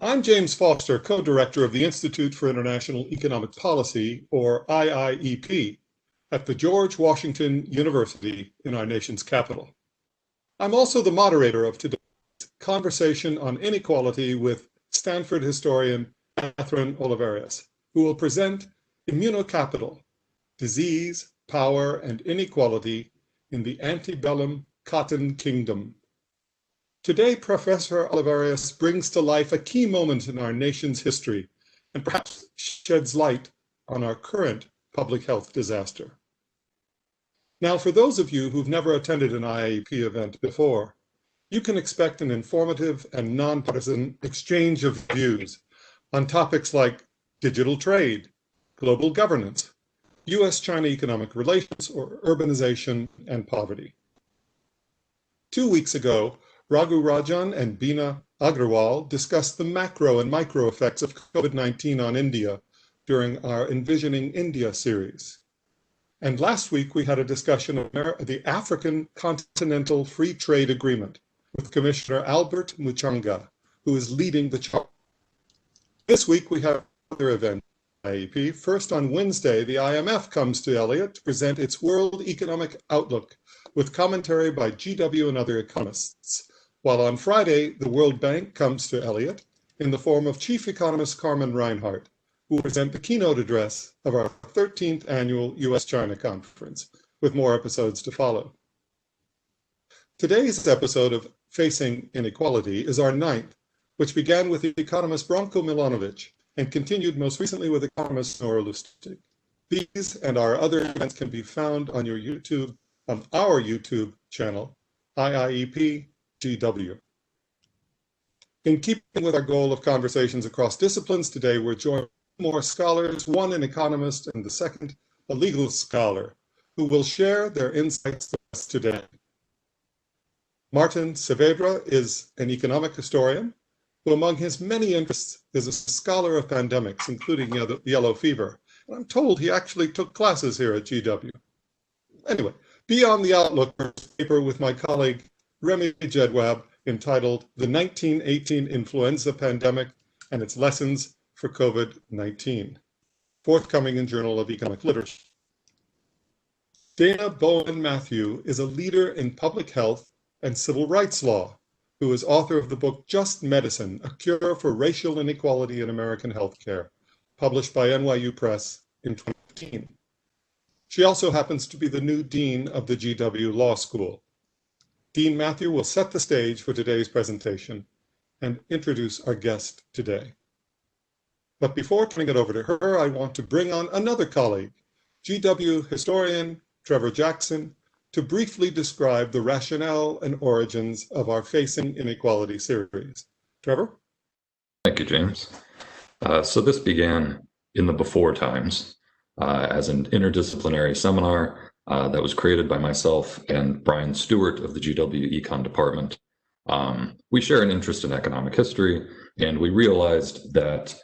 I'm James Foster, co-director of the Institute for International Economic Policy, or IIEP, at the George Washington University in our nation's capital. I'm also the moderator of today's conversation on inequality with Stanford historian Kathryn Olivarius, who will present Immunocapital, Disease, Power, and Inequality in the Antebellum Cotton Kingdom. Today, Professor Olivarius brings to life a key moment in our nation's history and perhaps sheds light on our current public health disaster. Now, for those of you who've never attended an IIEP event before, you can expect an informative and nonpartisan exchange of views on topics like digital trade, global governance, US-China economic relations, or urbanization and poverty. 2 weeks ago, Raghu Rajan and Beena Agrawal discussed the macro and micro effects of COVID-19 on India during our Envisioning India series. And last week we had a discussion of the African Continental Free Trade Agreement with Commissioner Albert Muchanga, who is leading the charge. This week we have another event at IIEP. First on Wednesday, the IMF comes to Elliott to present its World Economic Outlook with commentary by GW and other economists. While on Friday, the World Bank comes to Elliott in the form of Chief Economist Carmen Reinhart, who will present the keynote address of our 13th annual US-China conference, with more episodes to follow. Today's episode of Facing Inequality is our 9th, which began with the economist Branko Milanovic and continued most recently with economist Nora Lustig. These and our other events can be found on our YouTube channel, IIEP GW. In keeping with our goal of conversations across disciplines, today we're joined by more scholars, one an economist and the second a legal scholar, who will share their insights with us today. Martin Saavedra is an economic historian who, among his many interests, is a scholar of pandemics, including yellow fever. And I'm told he actually took classes here at GW. Anyway, beyond the outlook paper with my colleague Remy Jedwab, entitled The 1918 Influenza Pandemic and Its Lessons for COVID-19, forthcoming in Journal of Economic Literature. Dana Bowen Matthew is a leader in public health and civil rights law, who is author of the book Just Medicine, A Cure for Racial Inequality in American Healthcare, published by NYU Press in 2015. She also happens to be the new dean of the GW Law School. Dean Matthew will set the stage for today's presentation and introduce our guest today. But before turning it over to her, I want to bring on another colleague, GW historian Trevor Jackson, to briefly describe the rationale and origins of our Facing Inequality series. Trevor? Thank you, James. So this began in the before times as an interdisciplinary seminar that was created by myself and Brian Stewart of the GW Econ department. We share an interest in economic history, and we realized that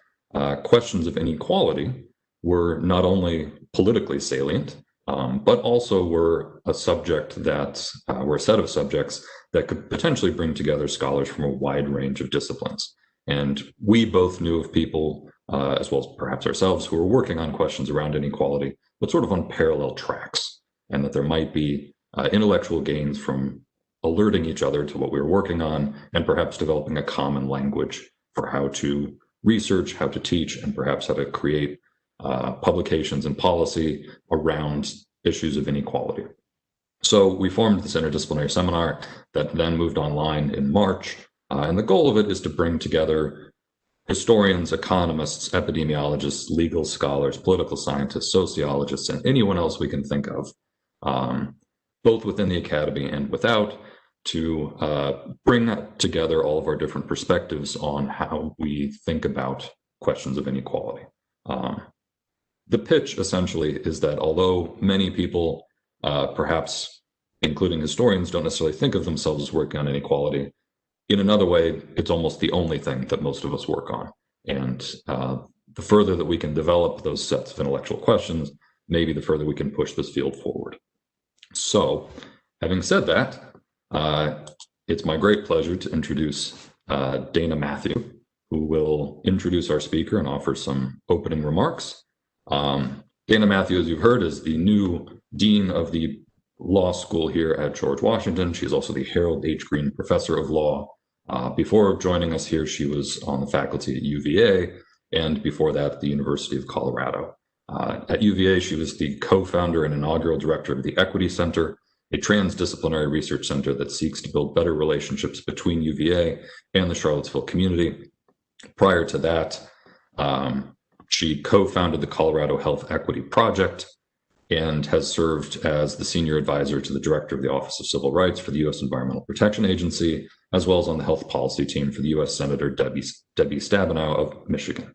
questions of inequality were not only politically salient, but also were a subject that were a set of subjects that could potentially bring together scholars from a wide range of disciplines. And we both knew of people, as well as perhaps ourselves, who were working on questions around inequality, but sort of on parallel tracks, and that there might be intellectual gains from alerting each other to what we were working on, and perhaps developing a common language for how to research, how to teach, and perhaps how to create publications and policy around issues of inequality. So we formed this interdisciplinary seminar that then moved online in March, and the goal of it is to bring together historians, economists, epidemiologists, legal scholars, political scientists, sociologists, and anyone else we can think of, both within the academy and without, to bring together all of our different perspectives on how we think about questions of inequality. The pitch essentially is that although many people, perhaps including historians, don't necessarily think of themselves as working on inequality, in another way, it's almost the only thing that most of us work on. And the further that we can develop those sets of intellectual questions, maybe the further we can push this field forward. So, having said that, it's my great pleasure to introduce Dana Matthew, who will introduce our speaker and offer some opening remarks. Dana Matthew, as you've heard, is the new dean of the law school here at George Washington. She's also the Harold H. Green Professor of Law. Before joining us here, she was on the faculty at UVA, and before that, at the University of Colorado. At UVA, she was the co-founder and inaugural director of the Equity Center, a transdisciplinary research center that seeks to build better relationships between UVA and the Charlottesville community. Prior to that, she co-founded the Colorado Health Equity Project and has served as the senior advisor to the director of the Office of Civil Rights for the U.S. Environmental Protection Agency, as well as on the health policy team for the U.S. Senator Debbie Stabenow of Michigan.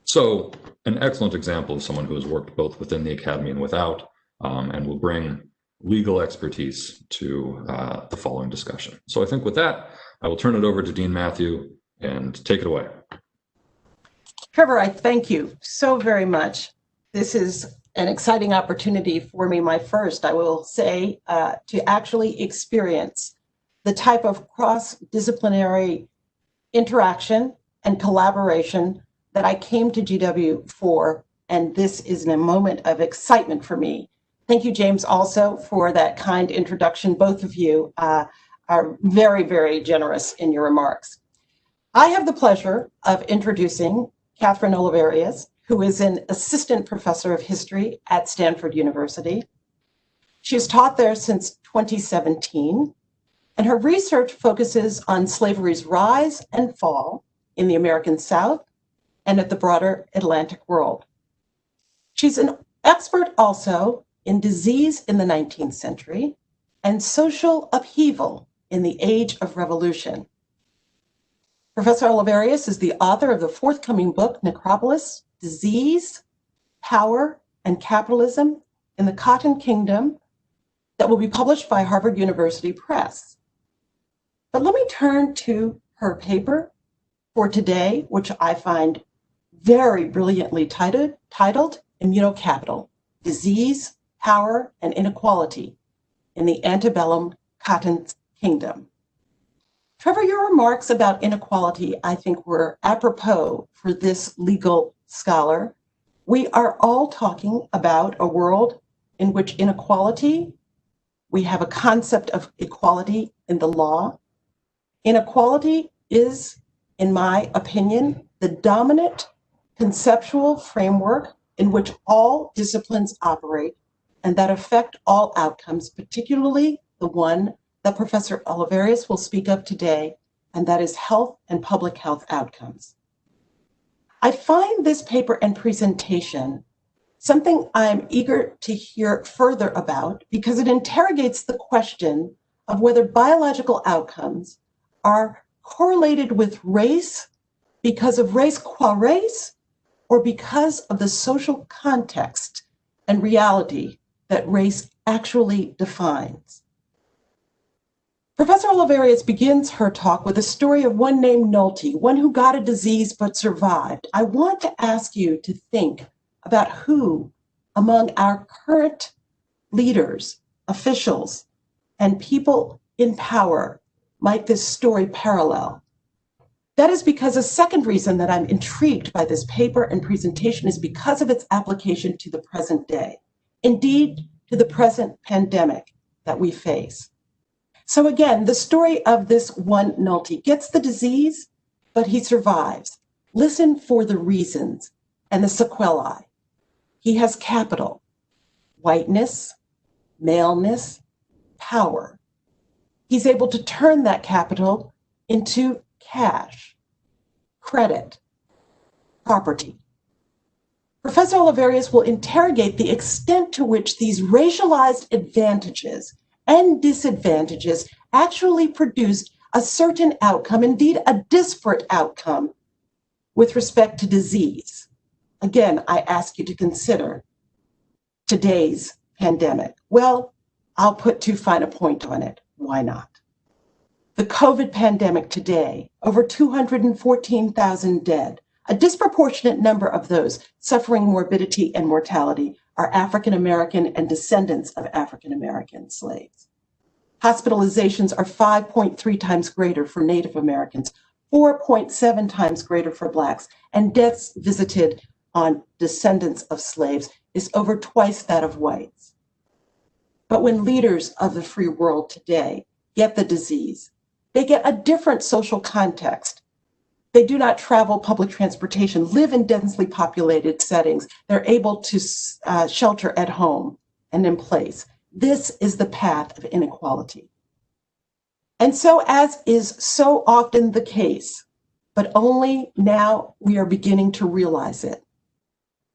So an excellent example of someone who has worked both within the academy and without, and will bring legal expertise to the following discussion. So I think with that, I will turn it over to Dean Matthew and take it away. Trevor, I thank you so very much. This is an exciting opportunity for me, my first, I will say, to actually experience the type of cross-disciplinary interaction and collaboration that I came to GW for, and this is a moment of excitement for me. Thank you, James, also for that kind introduction. Both of you are very, very generous in your remarks. I have the pleasure of introducing Kathryn Olivarius, who is an assistant professor of history at Stanford University. She has taught there since 2017, and her research focuses on slavery's rise and fall in the American South and at the broader Atlantic world. She's an expert also in disease in the 19th century and social upheaval in the age of revolution. Professor Olivarius is the author of the forthcoming book, Necropolis, Disease, Power, and Capitalism in the Cotton Kingdom, that will be published by Harvard University Press. But let me turn to her paper for today, which I find very brilliantly titled Immunocapital, Disease, Power, and Inequality in the Antebellum Cotton Kingdom. Trevor, your remarks about inequality, I think, were apropos for this legal scholar. We are all talking about a world in which inequality, we have a concept of equality in the law. Inequality is, in my opinion, the dominant conceptual framework in which all disciplines operate and that affect all outcomes, particularly the one that Professor Olivarius will speak of today, and that is health and public health outcomes. I find this paper and presentation something I'm eager to hear further about because it interrogates the question of whether biological outcomes are correlated with race because of race qua race or because of the social context and reality that race actually defines. Professor Olivarius begins her talk with a story of one named Nolte, one who got a disease but survived. I want to ask you to think about who among our current leaders, officials, and people in power might this story parallel. That is because a second reason that I'm intrigued by this paper and presentation is because of its application to the present day, indeed to the present pandemic that we face. So again, the story of this one Nolte gets the disease, but he survives. Listen for the reasons and the sequelae. He has capital, whiteness, maleness, power. He's able to turn that capital into cash, credit, property. Professor Olivarius will interrogate the extent to which these racialized advantages and disadvantages actually produced a certain outcome, indeed a disparate outcome, with respect to disease. Again, I ask you to consider today's pandemic. Well, I'll put too fine a point on it. Why not? The COVID pandemic today, over 214,000 dead. A disproportionate number of those suffering morbidity and mortality are African American and descendants of African American slaves. Hospitalizations are 5.3 times greater for Native Americans, 4.7 times greater for Blacks, and deaths visited on descendants of slaves is over twice that of whites. But when leaders of the free world today get the disease, they get a different social context. They do not travel public transportation, live in densely populated settings. They're able to shelter at home and in place. This is the path of inequality. And so, as is so often the case, but only now we are beginning to realize it,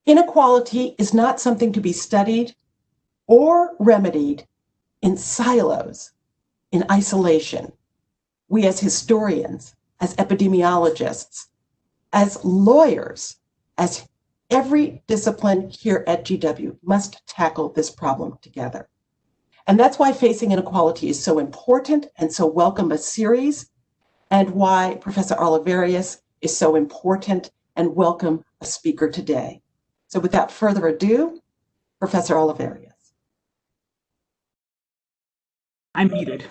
inequality is not something to be studied or remedied in silos, in isolation. We as historians, as epidemiologists, as lawyers, as every discipline here at GW must tackle this problem together. And that's why Facing Inequality is so important and so welcome a series, and why Professor Olivarius is so important and welcome a speaker today. So without further ado, Professor Olivarius. I'm muted.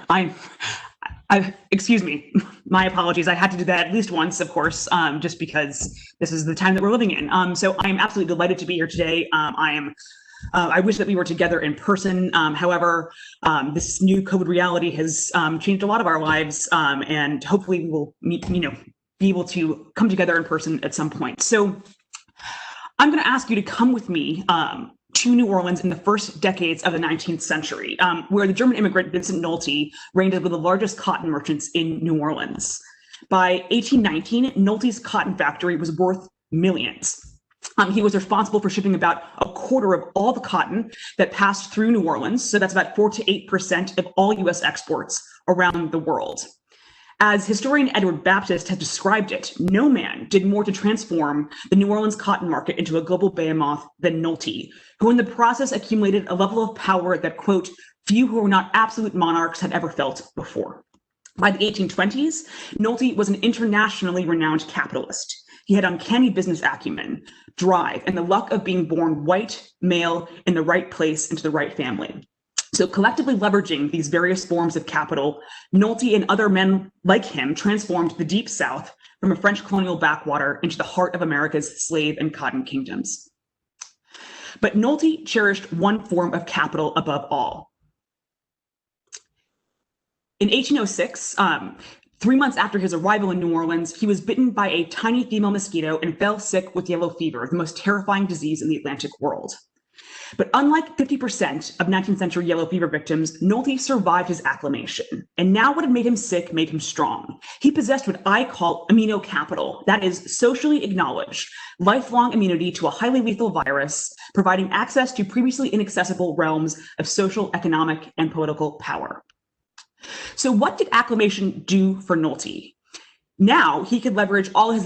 Excuse me, my apologies. I had to do that at least once, of course, just because this is the time that we're living in. So I'm absolutely delighted to be here today. I wish that we were together in person. However, this new COVID reality has changed a lot of our lives, and hopefully we will be able to come together in person at some point. So I'm going to ask you to come with me to New Orleans in the first decades of the 19th century, where the German immigrant Vincent Nolte reigned as one of the largest cotton merchants in New Orleans. By 1819, Nolte's cotton factory was worth millions. He was responsible for shipping about a quarter of all the cotton that passed through New Orleans, so that's about 4 to 8% of all U.S. exports around the world. As historian Edward Baptist has described it, no man did more to transform the New Orleans cotton market into a global behemoth than Nolte, who in the process accumulated a level of power that, quote, few who were not absolute monarchs had ever felt before. By the 1820s, Nolte was an internationally renowned capitalist. He had uncanny business acumen, drive, and the luck of being born white, male, in the right place into the right family. So collectively leveraging these various forms of capital, Nolte and other men like him transformed the Deep South from a French colonial backwater into the heart of America's slave and cotton kingdoms. But Nolte cherished one form of capital above all. In 1806, 3 months after his arrival in New Orleans, he was bitten by a tiny female mosquito and fell sick with yellow fever, the most terrifying disease in the Atlantic world. But unlike 50% of 19th century yellow fever victims, Nolte survived his acclimation. And now what had made him sick made him strong. He possessed what I call immunocapital, that is socially acknowledged, lifelong immunity to a highly lethal virus, providing access to previously inaccessible realms of social, economic, and political power. So what did acclimation do for Nolte? Now he could leverage all his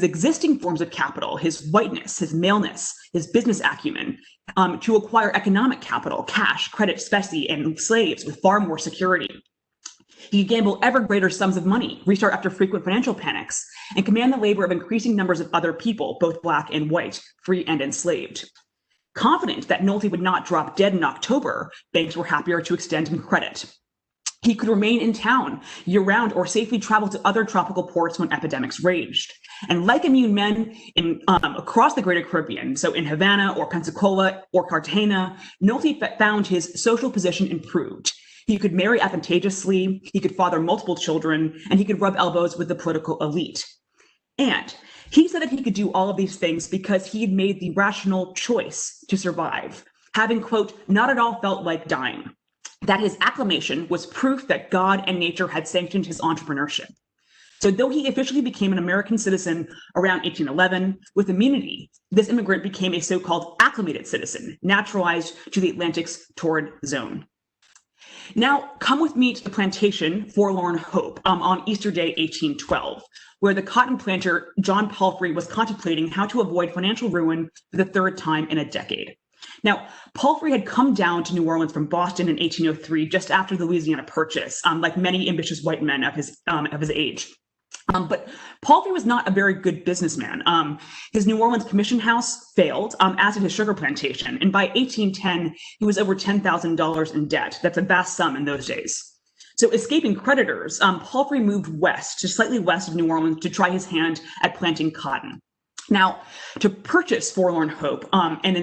existing forms of capital, his whiteness, his maleness, his business acumen, to acquire economic capital, cash, credit, specie, and slaves with far more security. He could gamble ever greater sums of money, restart after frequent financial panics, and command the labor of increasing numbers of other people, both Black and white, free and enslaved. Confident that Nolte would not drop dead in October, banks were happier to extend him credit. He could remain in town year-round or safely travel to other tropical ports when epidemics raged. And like immune men across the greater Caribbean, so in Havana or Pensacola or Cartagena, Nolte found his social position improved. He could marry advantageously, he could father multiple children, and he could rub elbows with the political elite. And he said that he could do all of these things because he had made the rational choice to survive, having, quote, not at all felt like dying. That his acclimation was proof that God and nature had sanctioned his entrepreneurship. So though he officially became an American citizen around 1811, with immunity, this immigrant became a so-called acclimated citizen, naturalized to the Atlantic's torrid zone. Now, come with me to the plantation Forlorn Hope on Easter Day, 1812, where the cotton planter John Palfrey was contemplating how to avoid financial ruin for the third time in a decade. Now, Palfrey had come down to New Orleans from Boston in 1803, just after the Louisiana Purchase, like many ambitious white men of his age. But Palfrey was not a very good businessman. His New Orleans commission house failed, as did his sugar plantation. And by 1810, he was over $10,000 in debt. That's a vast sum in those days. So escaping creditors, Palfrey moved west, to slightly west of New Orleans, to try his hand at planting cotton. Now, to purchase Forlorn Hope and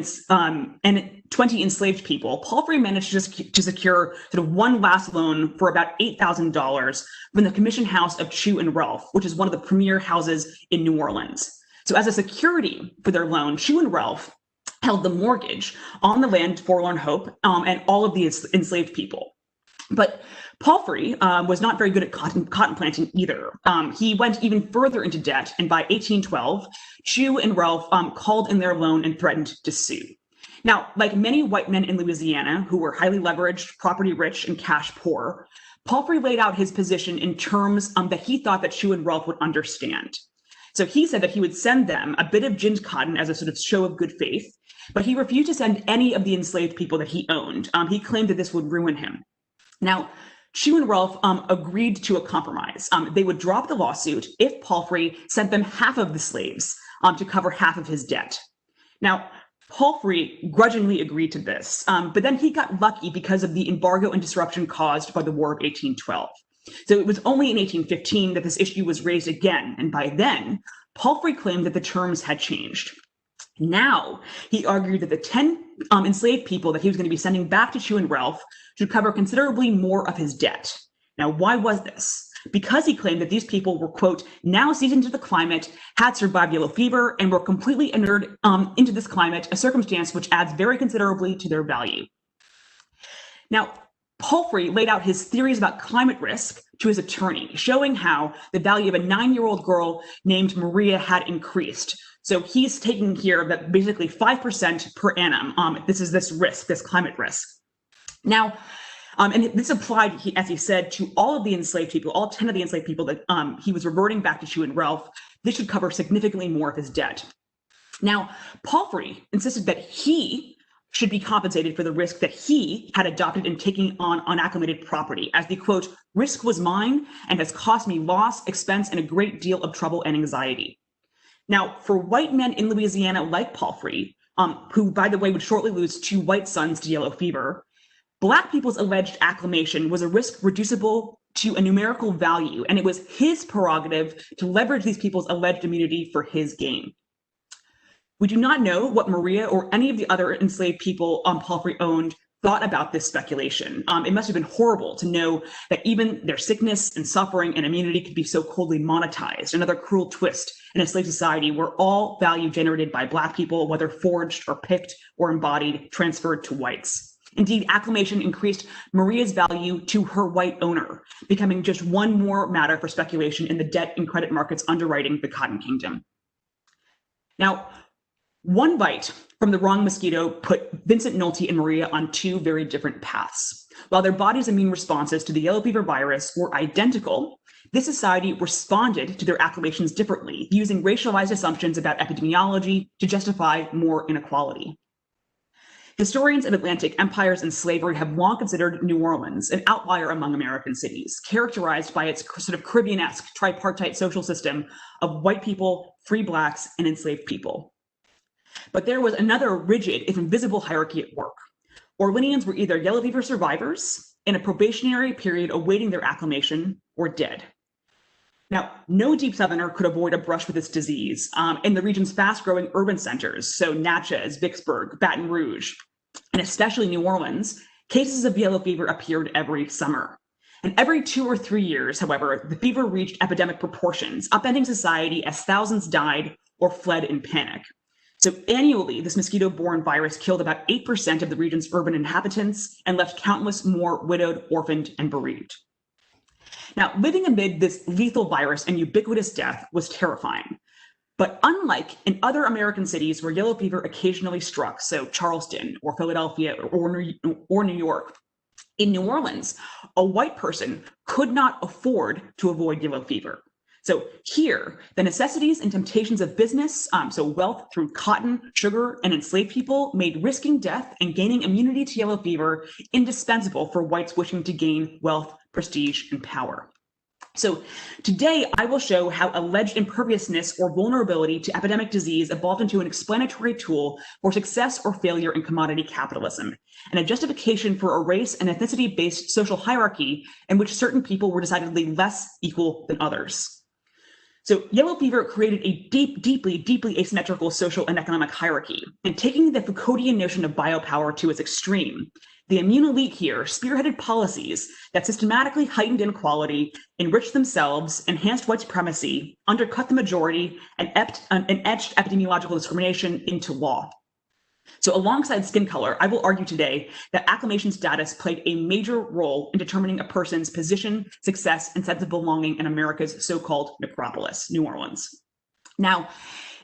20 enslaved people, Palfrey managed to secure sort of one last loan for about $8,000 from the Commission House of Chew and Ralph, which is one of the premier houses in New Orleans. So as a security for their loan, Chew and Ralph held the mortgage on the land Forlorn Hope and all of the enslaved people. But Palfrey was not very good at cotton planting either. He went even further into debt, and by 1812, Chew and Ralph called in their loan and threatened to sue. Now, like many white men in Louisiana who were highly leveraged, property rich, and cash poor, Palfrey laid out his position in terms that he thought that Chew and Ralph would understand. So he said that he would send them a bit of ginned cotton as a sort of show of good faith, but he refused to send any of the enslaved people that he owned. He claimed that this would ruin him. Now, Chew and Ralph agreed to a compromise. They would drop the lawsuit if Palfrey sent them half of the slaves to cover half of his debt. Now, Palfrey grudgingly agreed to this, but then he got lucky because of the embargo and disruption caused by the War of 1812. So it was only in 1815 that this issue was raised again, and by then, Palfrey claimed that the terms had changed. Now, he argued that the 10 enslaved people that he was going to be sending back to Chew and Ralph should cover considerably more of his debt. Now, why was this? Because he claimed that these people were, quote, now seasoned to the climate, had survived yellow fever, and were completely inured into this climate, a circumstance which adds very considerably to their value. Now, Palfrey laid out his theories about climate risk to his attorney, showing how the value of a 9-year-old girl named Maria had increased. So he's taking here that basically 5% per annum. This is this risk, this climate risk. Now, and this applied, as he said, to all of the enslaved people, all 10 of the enslaved people that he was reverting back to Chew and Ralph. This should cover significantly more of his debt. Now, Palfrey insisted that he should be compensated for the risk that he had adopted in taking on unacclimated property, as the, quote, risk was mine and has cost me loss, expense, and a great deal of trouble and anxiety. Now, for white men in Louisiana like Palfrey, who, by the way, would shortly lose 2 white sons to yellow fever, Black people's alleged acclimation was a risk reducible to a numerical value, and it was his prerogative to leverage these people's alleged immunity for his gain. We do not know what Maria or any of the other enslaved people Palfrey owned thought about this speculation. It must have been horrible to know that even their sickness and suffering and immunity could be so coldly monetized, another cruel twist in a slave society where all value generated by Black people, whether forged or picked or embodied, transferred to whites. Indeed, acclimation increased Maria's value to her white owner, becoming just one more matter for speculation in the debt and credit markets underwriting the Cotton Kingdom. Now, one bite from the wrong mosquito put Vincent Nolte and Maria on 2 very different paths. While their bodies' immune responses to the yellow fever virus were identical, this society responded to their acclimations differently, using racialized assumptions about epidemiology to justify more inequality. Historians of Atlantic empires and slavery have long considered New Orleans an outlier among American cities, characterized by its sort of Caribbean-esque tripartite social system of white people, free Blacks, and enslaved people. But there was another rigid, if invisible, hierarchy at work. Orleanians were either yellow fever survivors in a probationary period awaiting their acclimation, or dead. Now, no deep Southerner could avoid a brush with this disease in the region's fast-growing urban centers, so Natchez, Vicksburg, Baton Rouge, and especially New Orleans, cases of yellow fever appeared every summer. And every 2 or 3 years, however, the fever reached epidemic proportions, upending society as thousands died or fled in panic. So annually, this mosquito-borne virus killed about 8% of the region's urban inhabitants and left countless more widowed, orphaned, and bereaved. Now, living amid this lethal virus and ubiquitous death was terrifying. But unlike in other American cities where yellow fever occasionally struck, so Charleston or Philadelphia or New York, in New Orleans, a white person could not afford to avoid yellow fever. So here, the necessities and temptations of business, so wealth through cotton, sugar, and enslaved people, made risking death and gaining immunity to yellow fever indispensable for whites wishing to gain wealth, prestige, and power. So today I will show how alleged imperviousness or vulnerability to epidemic disease evolved into an explanatory tool for success or failure in commodity capitalism, and a justification for a race and ethnicity-based social hierarchy in which certain people were decidedly less equal than others. So yellow fever created a deeply asymmetrical social and economic hierarchy, and taking the Foucauldian notion of biopower to its extreme, the immune elite here spearheaded policies that systematically heightened inequality, enriched themselves, enhanced white supremacy, undercut the majority, and etched epidemiological discrimination into law. So alongside skin color, I will argue today that acclimation status played a major role in determining a person's position, success, and sense of belonging in America's so-called necropolis, New Orleans. Now,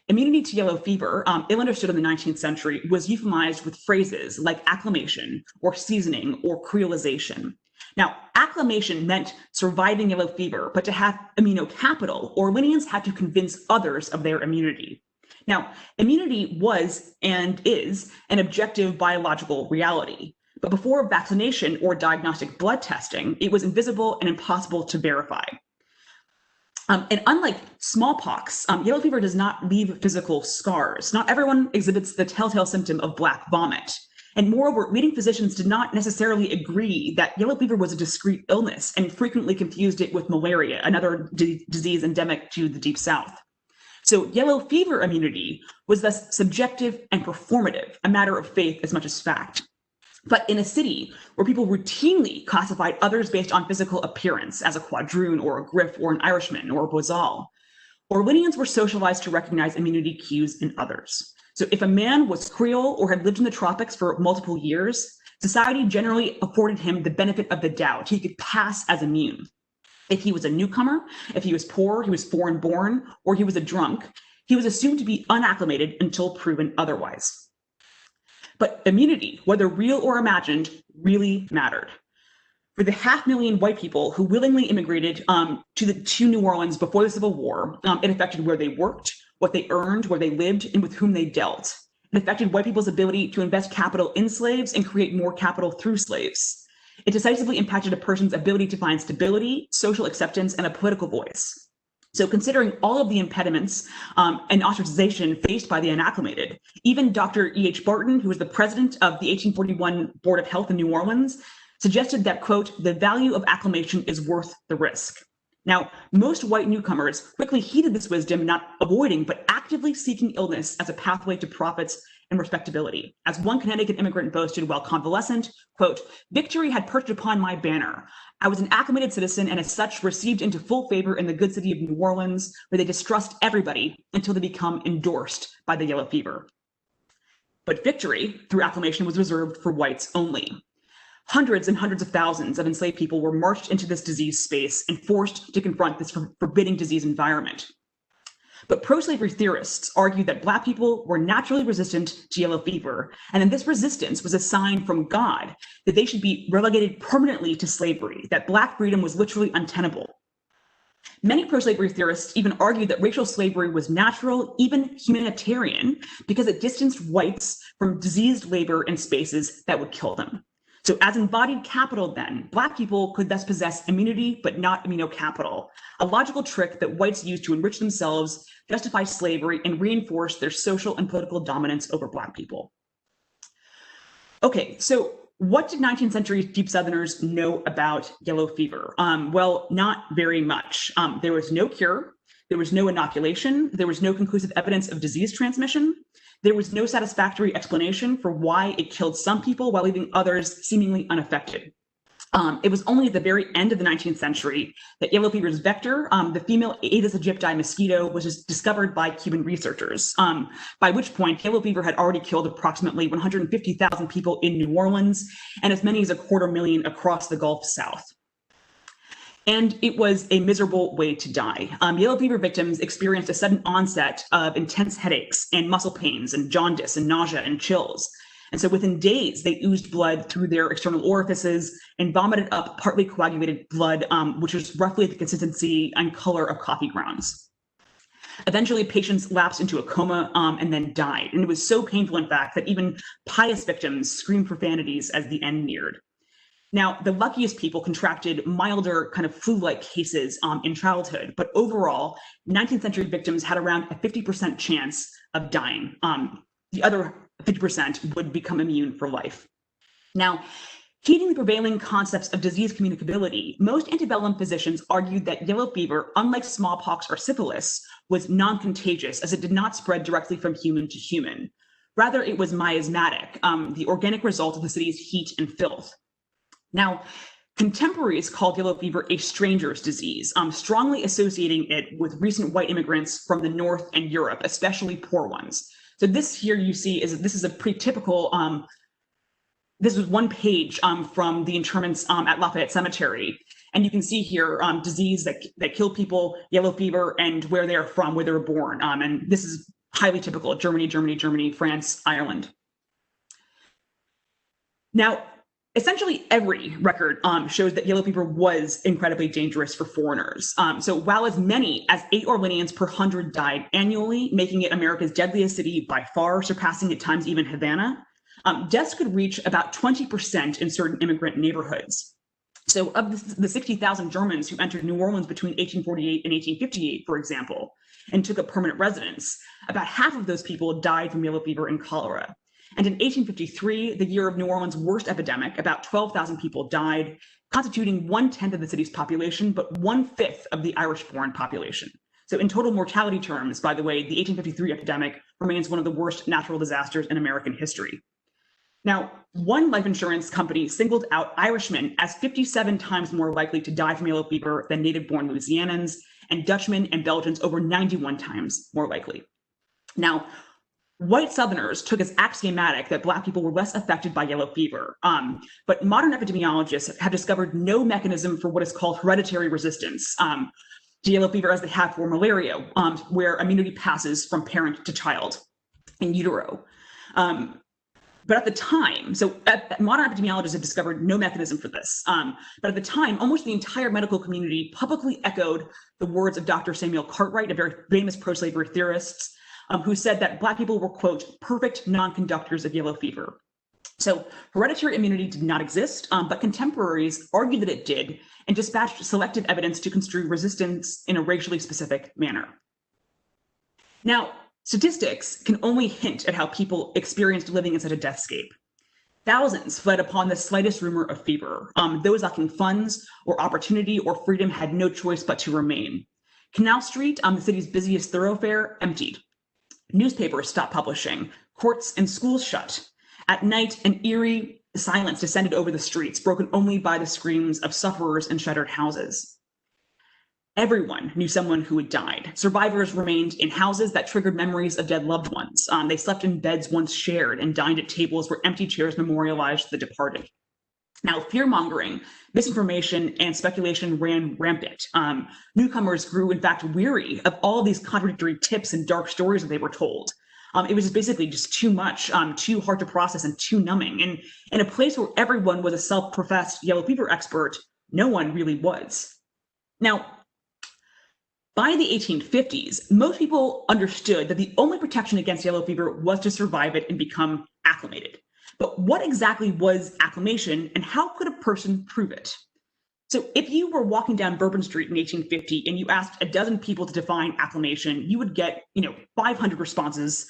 immunity to yellow fever, ill understood in the 19th century, was euphemized with phrases like acclimation or seasoning or creolization. Now, acclimation meant surviving yellow fever, but to have immunocapital, Orleanians had to convince others of their immunity. Now, immunity was and is an objective biological reality, but before vaccination or diagnostic blood testing, it was invisible and impossible to verify. And unlike smallpox, yellow fever does not leave physical scars. Not everyone exhibits the telltale symptom of black vomit. And moreover, leading physicians did not necessarily agree that yellow fever was a discrete illness and frequently confused it with malaria, another disease endemic to the Deep South. So yellow fever immunity was thus subjective and performative, a matter of faith as much as fact. But in a city where people routinely classified others based on physical appearance as a quadroon or a griff or an Irishman or a bozal, Orleanians were socialized to recognize immunity cues in others. So if a man was Creole or had lived in the tropics for multiple years, society generally afforded him the benefit of the doubt. He could pass as immune. If he was a newcomer, if he was poor, he was foreign born, or he was a drunk, he was assumed to be unacclimated until proven otherwise. But immunity, whether real or imagined, really mattered. For the 500,000 white people who willingly immigrated to New Orleans before the Civil War, it affected where they worked, what they earned, where they lived, and with whom they dealt. It affected white people's ability to invest capital in slaves and create more capital through slaves. It decisively impacted a person's ability to find stability, social acceptance, and a political voice. So considering all of the impediments and ostracization faced by the unacclimated, even Dr. E.H. Barton, who was the president of the 1841 Board of Health in New Orleans, suggested that, quote, the value of acclimation is worth the risk. Now, most white newcomers quickly heeded this wisdom, not avoiding, but actively seeking illness as a pathway to profits and respectability. As one Connecticut immigrant boasted while convalescent, quote, victory had perched upon my banner. I was an acclimated citizen and as such received into full favor in the good city of New Orleans, where they distrust everybody until they become endorsed by the yellow fever. But victory through acclimation was reserved for whites only. Hundreds and hundreds of thousands of enslaved people were marched into this disease space and forced to confront this forbidding disease environment. But pro-slavery theorists argued that Black people were naturally resistant to yellow fever, and that this resistance was a sign from God that they should be relegated permanently to slavery, that Black freedom was literally untenable. Many pro-slavery theorists even argued that racial slavery was natural, even humanitarian, because it distanced whites from diseased labor in spaces that would kill them. So as embodied capital then, Black people could thus possess immunity, but not immunocapital, a logical trick that whites used to enrich themselves, justify slavery, and reinforce their social and political dominance over Black people. Okay, so what did 19th century Deep Southerners know about yellow fever? Well, not very much. There was no cure, there was no inoculation, there was no conclusive evidence of disease transmission. There was no satisfactory explanation for why it killed some people while leaving others seemingly unaffected. It was only at the very end of the 19th century that yellow fever's vector, the female Aedes aegypti mosquito, was discovered by Cuban researchers, by which point yellow fever had already killed approximately 150,000 people in New Orleans and as many as 250,000 across the Gulf South. And it was a miserable way to die. Yellow fever victims experienced a sudden onset of intense headaches and muscle pains and jaundice and nausea and chills. And so within days, they oozed blood through their external orifices and vomited up partly coagulated blood, which was roughly the consistency and color of coffee grounds. Eventually, patients lapsed into a coma and then died. And it was so painful, in fact, that even pious victims screamed profanities as the end neared. Now, the luckiest people contracted milder kind of flu-like cases in childhood, but overall, 19th century victims had around a 50% chance of dying. The other 50% would become immune for life. Now, heeding the prevailing concepts of disease communicability, most antebellum physicians argued that yellow fever, unlike smallpox or syphilis, was non-contagious as it did not spread directly from human to human. Rather, it was miasmatic, the organic result of the city's heat and filth. Now, contemporaries called yellow fever a stranger's disease, strongly associating it with recent white immigrants from the North and Europe, especially poor ones. So this here you see this is a pretty typical, this was one page from the interments at Lafayette Cemetery. And you can see here disease that kill people, yellow fever, and where they're from, where they were born. And this is highly typical: Germany, France, Ireland. Now, essentially every record shows that yellow fever was incredibly dangerous for foreigners. So while as many as 8 Orleanians per 100 died annually, making it America's deadliest city by far, surpassing at times even Havana, deaths could reach about 20% in certain immigrant neighborhoods. So of the 60,000 Germans who entered New Orleans between 1848 and 1858, for example, and took up permanent residence, about half of those people died from yellow fever and cholera. And in 1853, the year of New Orleans' worst epidemic, about 12,000 people died, constituting 1/10 of the city's population, but 1/5 of the Irish-born population. So in total mortality terms, by the way, the 1853 epidemic remains one of the worst natural disasters in American history. Now, one life insurance company singled out Irishmen as 57 times more likely to die from yellow fever than native-born Louisianans, and Dutchmen and Belgians over 91 times more likely. Now, white Southerners took as axiomatic that Black people were less affected by yellow fever, but modern epidemiologists have discovered no mechanism for what is called hereditary resistance to yellow fever as they have for malaria, where immunity passes from parent to child in utero. But at the time, modern epidemiologists have discovered no mechanism for this. But at the time, almost the entire medical community publicly echoed the words of Dr. Samuel Cartwright, a very famous pro-slavery theorist, who said that Black people were, quote, perfect non-conductors of yellow fever. So hereditary immunity did not exist, but contemporaries argued that it did and dispatched selective evidence to construe resistance in a racially specific manner. Now, statistics can only hint at how people experienced living in such a deathscape. Thousands fled upon the slightest rumor of fever. Those lacking funds or opportunity or freedom had no choice but to remain. Canal Street, the city's busiest thoroughfare, emptied. Newspapers stopped publishing. Courts and schools shut. At night, an eerie silence descended over the streets, broken only by the screams of sufferers in shuttered houses. Everyone knew someone who had died. Survivors remained in houses that triggered memories of dead loved ones. They slept in beds once shared and dined at tables where empty chairs memorialized the departed. Now, fear-mongering, misinformation, and speculation ran rampant. Newcomers grew, in fact, weary of all these contradictory tips and dark stories that they were told. It was just basically just too much, too hard to process, and too numbing. And in a place where everyone was a self-professed yellow fever expert, no one really was. Now, by the 1850s, most people understood that the only protection against yellow fever was to survive it and become acclimated. But what exactly was acclimation, and how could a person prove it? So if you were walking down Bourbon Street in 1850 and you asked a dozen people to define acclimation, you would get 500 responses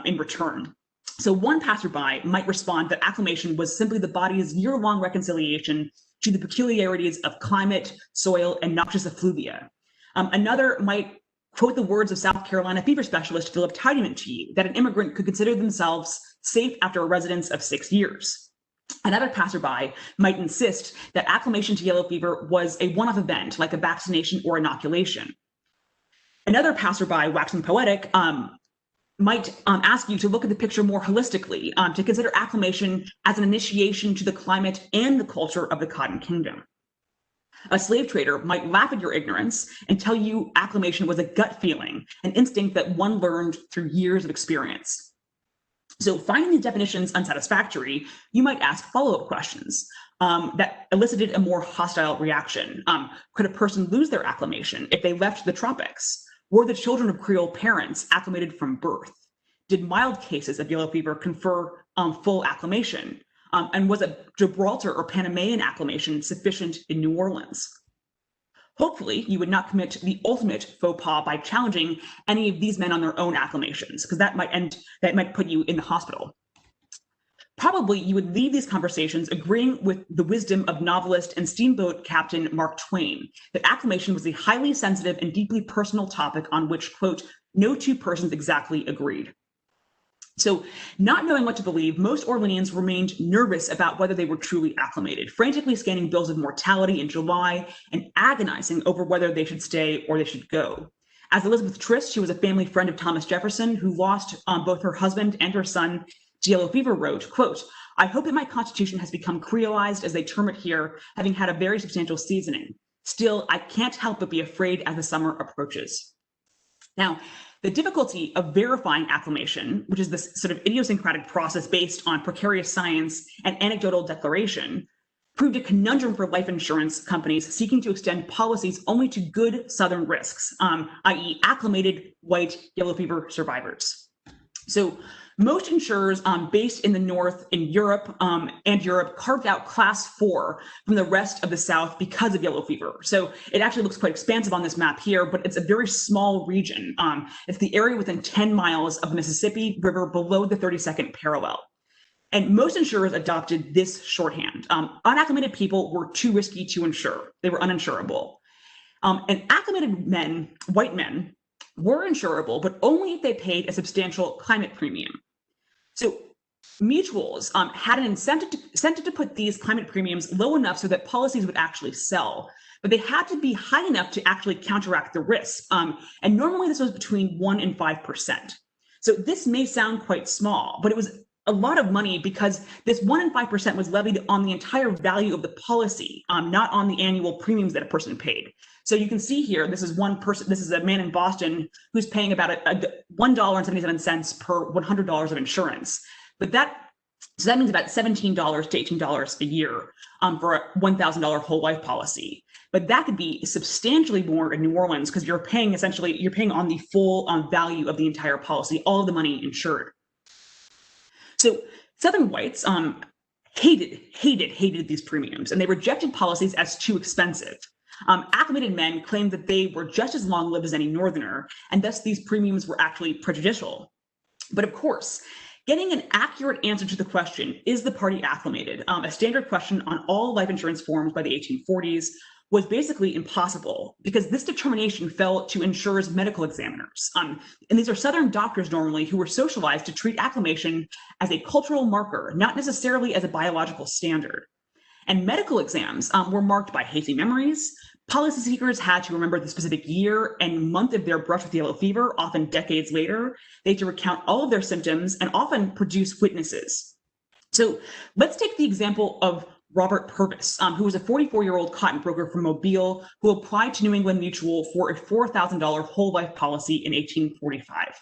in return. So one passerby might respond that acclimation was simply the body's year-long reconciliation to the peculiarities of climate, soil, and noxious effluvia. Another might quote the words of South Carolina fever specialist Philip Tidyman to you, that an immigrant could consider themselves safe after a residence of 6 years. Another passerby might insist that acclimation to yellow fever was a one-off event, like a vaccination or inoculation. Another passerby, waxing poetic, might ask you to look at the picture more holistically, to consider acclimation as an initiation to the climate and the culture of the Cotton Kingdom. A slave trader might laugh at your ignorance and tell you acclimation was a gut feeling, an instinct that one learned through years of experience. So finding these definitions unsatisfactory, you might ask follow-up questions that elicited a more hostile reaction. Could a person lose their acclimation if they left the tropics? Were the children of Creole parents acclimated from birth? Did mild cases of yellow fever confer full acclimation? And was a Gibraltar or Panamanian acclimation sufficient in New Orleans? Hopefully, you would not commit the ultimate faux pas by challenging any of these men on their own acclamations, because that might put you in the hospital. Probably you would leave these conversations agreeing with the wisdom of novelist and steamboat captain Mark Twain, that acclimation was a highly sensitive and deeply personal topic on which, quote, no two persons exactly agreed. So, not knowing what to believe, most Orleanians remained nervous about whether they were truly acclimated, frantically scanning bills of mortality in July and agonizing over whether they should stay or they should go. As Elizabeth Trist, she was a family friend of Thomas Jefferson, who lost both her husband and her son to yellow fever, wrote, quote, I hope that my constitution has become creolized, as they term it here, having had a very substantial seasoning. Still, I can't help but be afraid as the summer approaches. Now, the difficulty of verifying acclimation, which is this sort of idiosyncratic process based on precarious science and anecdotal declaration, proved a conundrum for life insurance companies seeking to extend policies only to good Southern risks, i.e. acclimated white yellow fever survivors. So most insurers based in the North in Europe carved out class 4 from the rest of the South because of yellow fever. So it actually looks quite expansive on this map here, but it's a very small region. It's the area within 10 miles of the Mississippi River below the 32nd parallel. And most insurers adopted this shorthand. Unacclimated people were too risky to insure. They were uninsurable. And acclimated men, white men, were insurable, but only if they paid a substantial climate premium. So mutuals had an incentive to put these climate premiums low enough so that policies would actually sell, but they had to be high enough to actually counteract the risk. And normally this was between 1% and 5%. So this may sound quite small, but it was a lot of money because this 1% and 5% was levied on the entire value of the policy, not on the annual premiums that a person paid. So you can see here, this is one person, this is a man in Boston who's paying about $1.77 per $100 of insurance. But that means about $17 to $18 a year for a $1,000 whole life policy. But that could be substantially more in New Orleans because you're paying on the full value of the entire policy, all of the money insured. So Southern whites hated these premiums, and they rejected policies as too expensive. Acclimated men claimed that they were just as long-lived as any Northerner, and thus these premiums were actually prejudicial. But of course, getting an accurate answer to the question, is the party acclimated, a standard question on all life insurance forms by the 1840s, was basically impossible because this determination fell to insurers' medical examiners. And these are Southern doctors normally who were socialized to treat acclimation as a cultural marker, not necessarily as a biological standard. And medical exams were marked by hazy memories. Policy seekers had to remember the specific year and month of their brush with yellow fever, often decades later. They had to recount all of their symptoms and often produce witnesses. So let's take the example of Robert Purvis, who was a 44-year-old cotton broker from Mobile who applied to New England Mutual for a $4,000 whole life policy in 1845.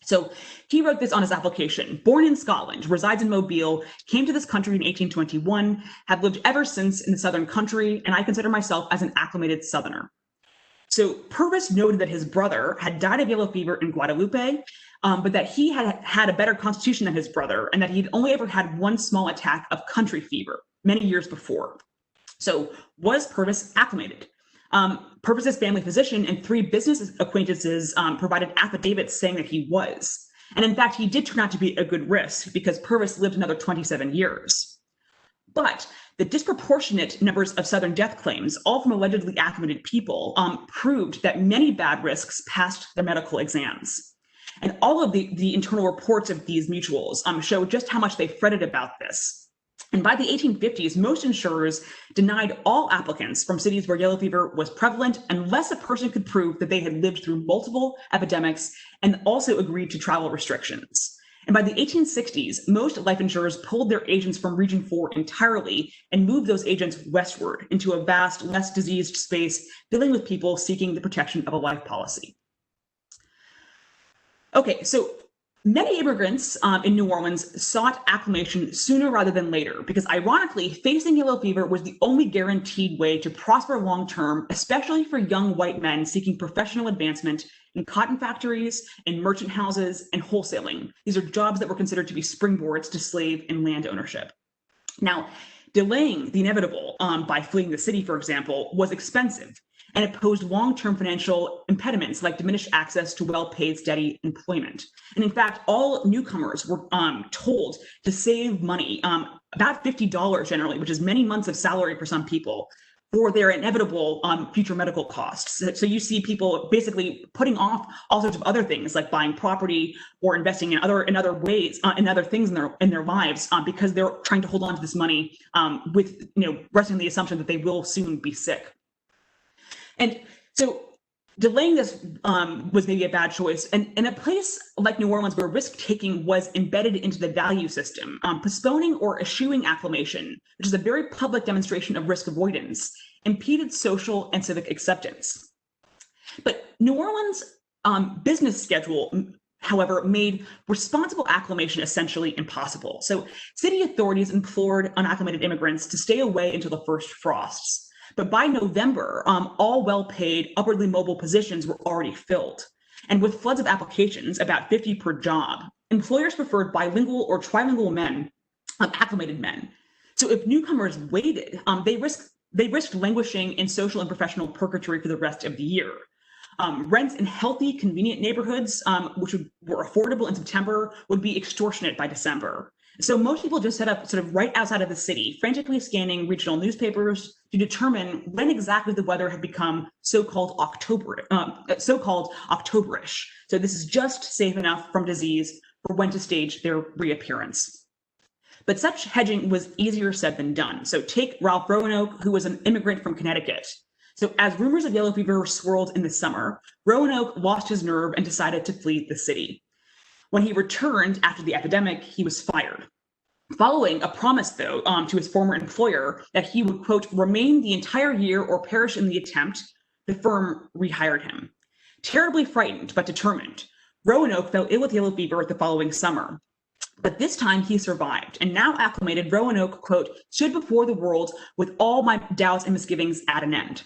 So he wrote this on his application. Born in Scotland, resides in Mobile, came to this country in 1821, have lived ever since in the Southern country, and I consider myself as an acclimated Southerner. So Purvis noted that his brother had died of yellow fever in Guadalupe, but that he had had a better constitution than his brother, and that he'd only ever had one small attack of country fever many years before. So was Purvis acclimated? Purvis's family physician and 3 business acquaintances provided affidavits saying that he was. And in fact, he did turn out to be a good risk because Purvis lived another 27 years. But the disproportionate numbers of Southern death claims, all from allegedly acclimated people, proved that many bad risks passed their medical exams. And all of the internal reports of these mutuals show just how much they fretted about this. And by the 1850s, most insurers denied all applicants from cities where yellow fever was prevalent unless a person could prove that they had lived through multiple epidemics and also agreed to travel restrictions. And by the 1860s, most life insurers pulled their agents from Region 4 entirely and moved those agents westward into a vast, less diseased space, filling with people seeking the protection of a life policy. Okay, so many immigrants in New Orleans sought acclimation sooner rather than later because, ironically, facing yellow fever was the only guaranteed way to prosper long-term, especially for young white men seeking professional advancement in cotton factories, in merchant houses, and wholesaling. These are jobs that were considered to be springboards to slave and land ownership. Now, delaying the inevitable by fleeing the city, for example, was expensive, and it posed long-term financial impediments like diminished access to well-paid, steady employment. And in fact, all newcomers were told to save money, about $50 generally, which is many months of salary for some people, for their inevitable future medical costs. So you see people basically putting off all sorts of other things like buying property or investing in other ways, in other things in their lives, because they're trying to hold on to this money with resting on the assumption that they will soon be sick. And so delaying this was maybe a bad choice. And in a place like New Orleans, where risk-taking was embedded into the value system, postponing or eschewing acclimation, which is a very public demonstration of risk avoidance, impeded social and civic acceptance. But New Orleans' business schedule, however, made responsible acclimation essentially impossible. So city authorities implored unacclimated immigrants to stay away until the first frosts. But by November, all well-paid, upwardly mobile positions were already filled. And with floods of applications, about 50 per job, employers preferred bilingual or trilingual men, acclimated men. So if newcomers waited, they risked languishing in social and professional purgatory for the rest of the year. Rents in healthy, convenient neighborhoods, which were affordable in September, would be extortionate by December. So most people just set up sort of right outside of the city, frantically scanning regional newspapers to determine when exactly the weather had become so-called Octoberish. So this is just safe enough from disease for when to stage their reappearance. But such hedging was easier said than done. So take Ralph Roanoke, who was an immigrant from Connecticut. So as rumors of yellow fever swirled in the summer, Roanoke lost his nerve and decided to flee the city. When he returned after the epidemic, he was fired. Following a promise, though, to his former employer that he would, quote, remain the entire year or perish in the attempt, the firm rehired him. Terribly frightened but determined, Roanoke fell ill with yellow fever the following summer. But this time he survived, and now acclimated, Roanoke, quote, stood before the world with all my doubts and misgivings at an end.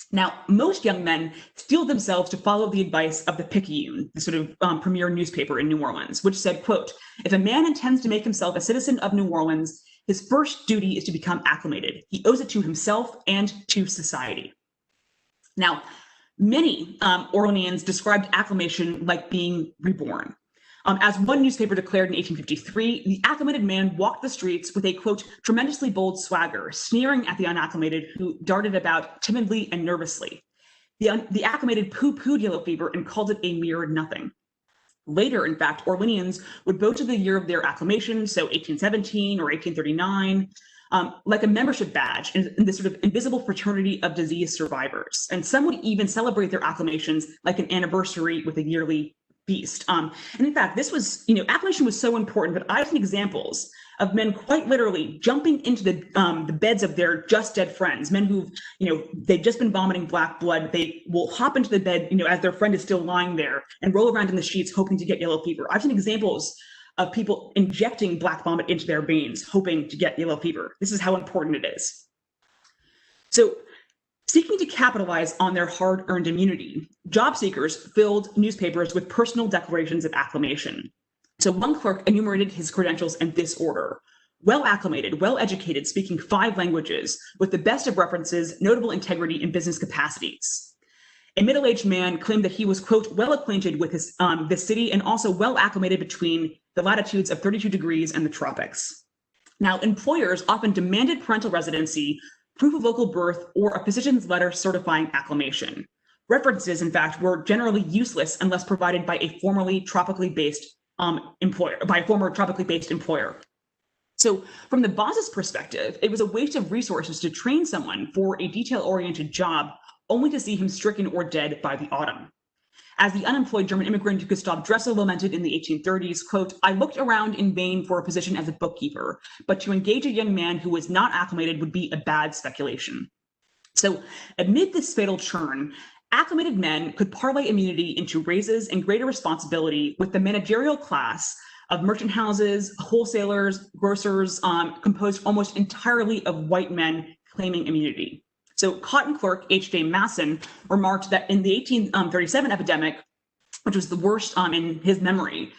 Now, most young men steeled themselves to follow the advice of the Picayune, the sort of premier newspaper in New Orleans, which said, quote, if a man intends to make himself a citizen of New Orleans, his first duty is to become acclimated. He owes it to himself and to society. Now, many Orleanians described acclimation like being reborn. As one newspaper declared in 1853, the acclimated man walked the streets with a, quote, tremendously bold swagger, sneering at the unacclimated who darted about timidly and nervously. The acclimated pooh-poohed yellow fever and called it a mere nothing. Later, in fact, Orleanians would vote to the year of their acclimation, so 1817 or 1839, like a membership badge in this sort of invisible fraternity of disease survivors. And some would even celebrate their acclimations like an anniversary with a yearly feast. And in fact, this was, acclimation was so important, but I've seen examples of men quite literally jumping into the beds of their just dead friends, men who've, they've just been vomiting black blood. They will hop into the bed, as their friend is still lying there and roll around in the sheets, hoping to get yellow fever. I've seen examples of people injecting black vomit into their veins, hoping to get yellow fever. This is how important it is. So, seeking to capitalize on their hard-earned immunity, job seekers filled newspapers with personal declarations of acclimation. So one clerk enumerated his credentials in this order: well acclimated, well educated, speaking 5 languages, with the best of references, notable integrity, and business capacities. A middle-aged man claimed that he was, quote, well acquainted with the city and also well acclimated between the latitudes of 32 degrees and the tropics. Now, employers often demanded parental residency, proof of local birth, or a physician's letter certifying acclimation. References, in fact, were generally useless unless provided by a former tropically based employer. So from the boss's perspective, it was a waste of resources to train someone for a detail-oriented job only to see him stricken or dead by the autumn. As the unemployed German immigrant Gustav Dressel lamented in the 1830s, quote, I looked around in vain for a position as a bookkeeper, but to engage a young man who was not acclimated would be a bad speculation. So amid this fatal churn, acclimated men could parlay immunity into raises and greater responsibility with the managerial class of merchant houses, wholesalers, grocers, composed almost entirely of white men claiming immunity. So cotton clerk H.J. Masson remarked that in the 1837 epidemic, which was the worst in his memory,